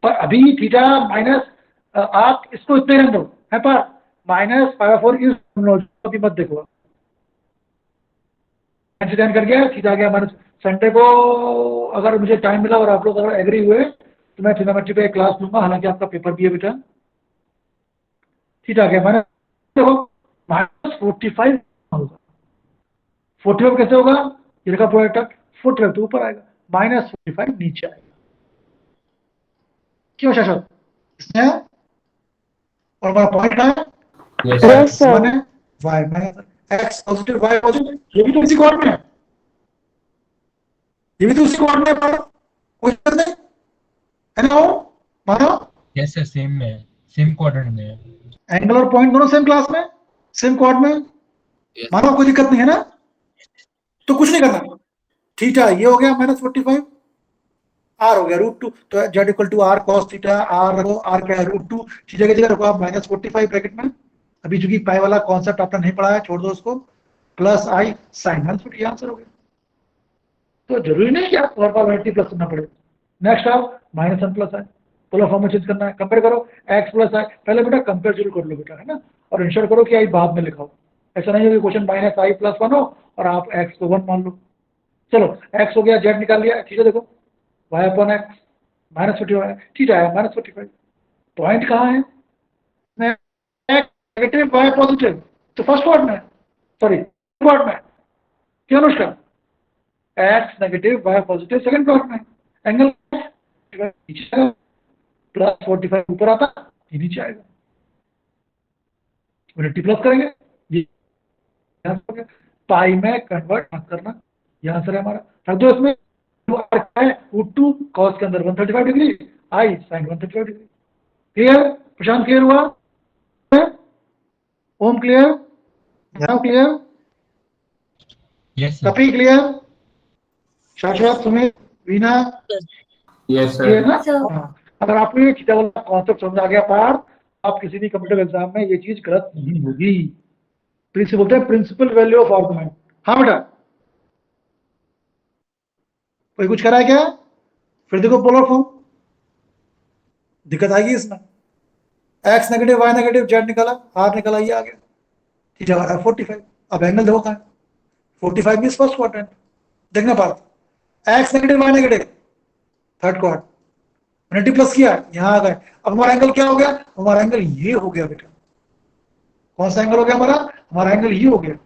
पर अभी थीटा माइनस, आप इसको इतने रन दो है, पर -π/4 इस अभी मत देखो, इंसिडेंट कर गया, थीटा आ गया माइनस। संडे को अगर मुझे टाइम मिला और आप लोग अगर एग्री हुए तो मैं ट्रिग्नोमेट्री पे क्लास लूंगा, हालांकि आपका पेपर भी है बेटा। थीटा आ गया माइनस, देखो -45 होगा, 45 कैसे होगा? ये रखा प्रोडक्ट, 45 तो ऊपर आएगा, -45 नीचे आएगा। क्यों शाश्वत? इसमें और हमारा पॉइंट क्या है? Yes, Yes, sir. sir. One है, y minus x positive y positive, ये भी तो इसी कोऑर्डिनेट में है, ये भी तो उसी कोऑर्डिनेट में है, कोई दिक्कत नहीं है ना? मानो यस सर, सेम में है, सेम क्वाड्रेंट में है। एंगल और पॉइंट दोनों सेम क्लास में, सेम कोऑर्ड में, Yes. मानो कोई दिक्कत नहीं है ना? तो कुछ नहीं करना, थीटा ये हो गया -45, r हो गया √2, तो z equal to r cos theta, r रखो, r क्या है √2, थीटा की जगह रखो आप -45 ब्रैकेट में। अभी चूंकि पाई वाला कॉन्सेप्ट आपने नहीं पढ़ा है, छोड़ दो उसको, प्लस आई साइन -1, ये आंसर हो गया। तो जरूरी नहीं कि आप फॉर्मेलिटी प्लस करना पड़े। नेक्स्ट आप -1 प्लस आई, पोलर फॉर्म में चेंज करना है, कंपेयर करो x प्लस आई, पहले बेटा कंपेयर जरूर कर लो बेटा, है ना, और इंश्योर करो कि आई बाद में लिखाओ, ऐसा नहीं है कि क्वेश्चन -i + 1 हो और आप x को 1 मान लो। चलो x हो गया, z निकाल लिया, थीटा देखो y अपॉन x -45, थीटा है -45, पॉइंट कहाँ है? नेगेटिव y पॉजिटिव, तो फर्स्ट क्वाड्रेंट में, सॉरी क्वाड्रेंट में, क्यों Anushka? x negative y positive second quadrant में, एंगल नीचे +45 ऊपर आता, ये नीचे आएगा, यूनिटी प्लस करेंगे, ये पाई में कन्वर्ट मत करना, ये आंसर है हमारा। रख दो इसमें, √2 cos के अंदर 135 degree, i sin 135 degree. Clear? Prashant clear हुआ? Om clear? Now clear? Yes sir. Kapi clear? Shashwat, Sumit, Veena Yes, clear sir. ना? हाँ। अगर आपको ये थीटा वाला कॉन्सेप्ट समझ आ गया पार, आप किसी भी कम्पिटिटिव एग्जाम में ये चीज गलत नहीं होगी। प्रिंसिपल बोलते हैं प्रिंसिपल वैल्यू ऑफ आर्गुमेंट, हाँ बेटा, कोई कुछ करा है क्या? फिर देखो पोलर फॉर्म, दिक्कत आएगी इसमें। x negative, y negative, z निकाला, r निकाला, ये आ गया, थीटा आ रहा है 45। अब एंगल देखो कहाँ है, 45 मीन्स फर्स्ट क्वाड्रेंट। देखना Parth, x negative, y negative, third quadrant, मैंने टी प्लस किया, यहाँ आ गए। अब हमारा एंगल क्या हो गया? हमारा एंगल ये हो गया बेटा। कौन सा एंगल हो गया हमारा? हमारा एंगल ये हो गया।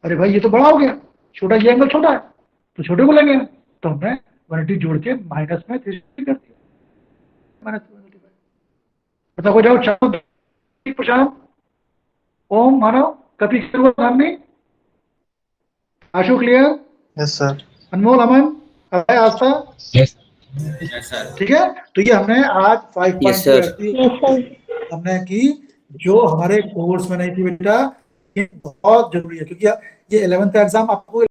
अरे भाई ये तो बड़ा हो गया, छोटा, ये एंगल छोटा है, तो छोटे को लेंगे। तो हमने 180 जोड़ के माइनस में 360 कर दिया, माइनस 185। पता हो जाओ। चाहो प्रशांत, ओम, मानव, कपी, सामने, Ashu, clear? Yes sir. Anmol, Aman, Abhay, Aastha, yes ठीक है। तो ये हमने आज 5.2 Yes, sir. Yes, sir. हमने की, जो हमारे कोर्स में नहीं थी बेटा। ये बहुत जरूरी है, क्योंकि ये 11th का एग्जाम आपको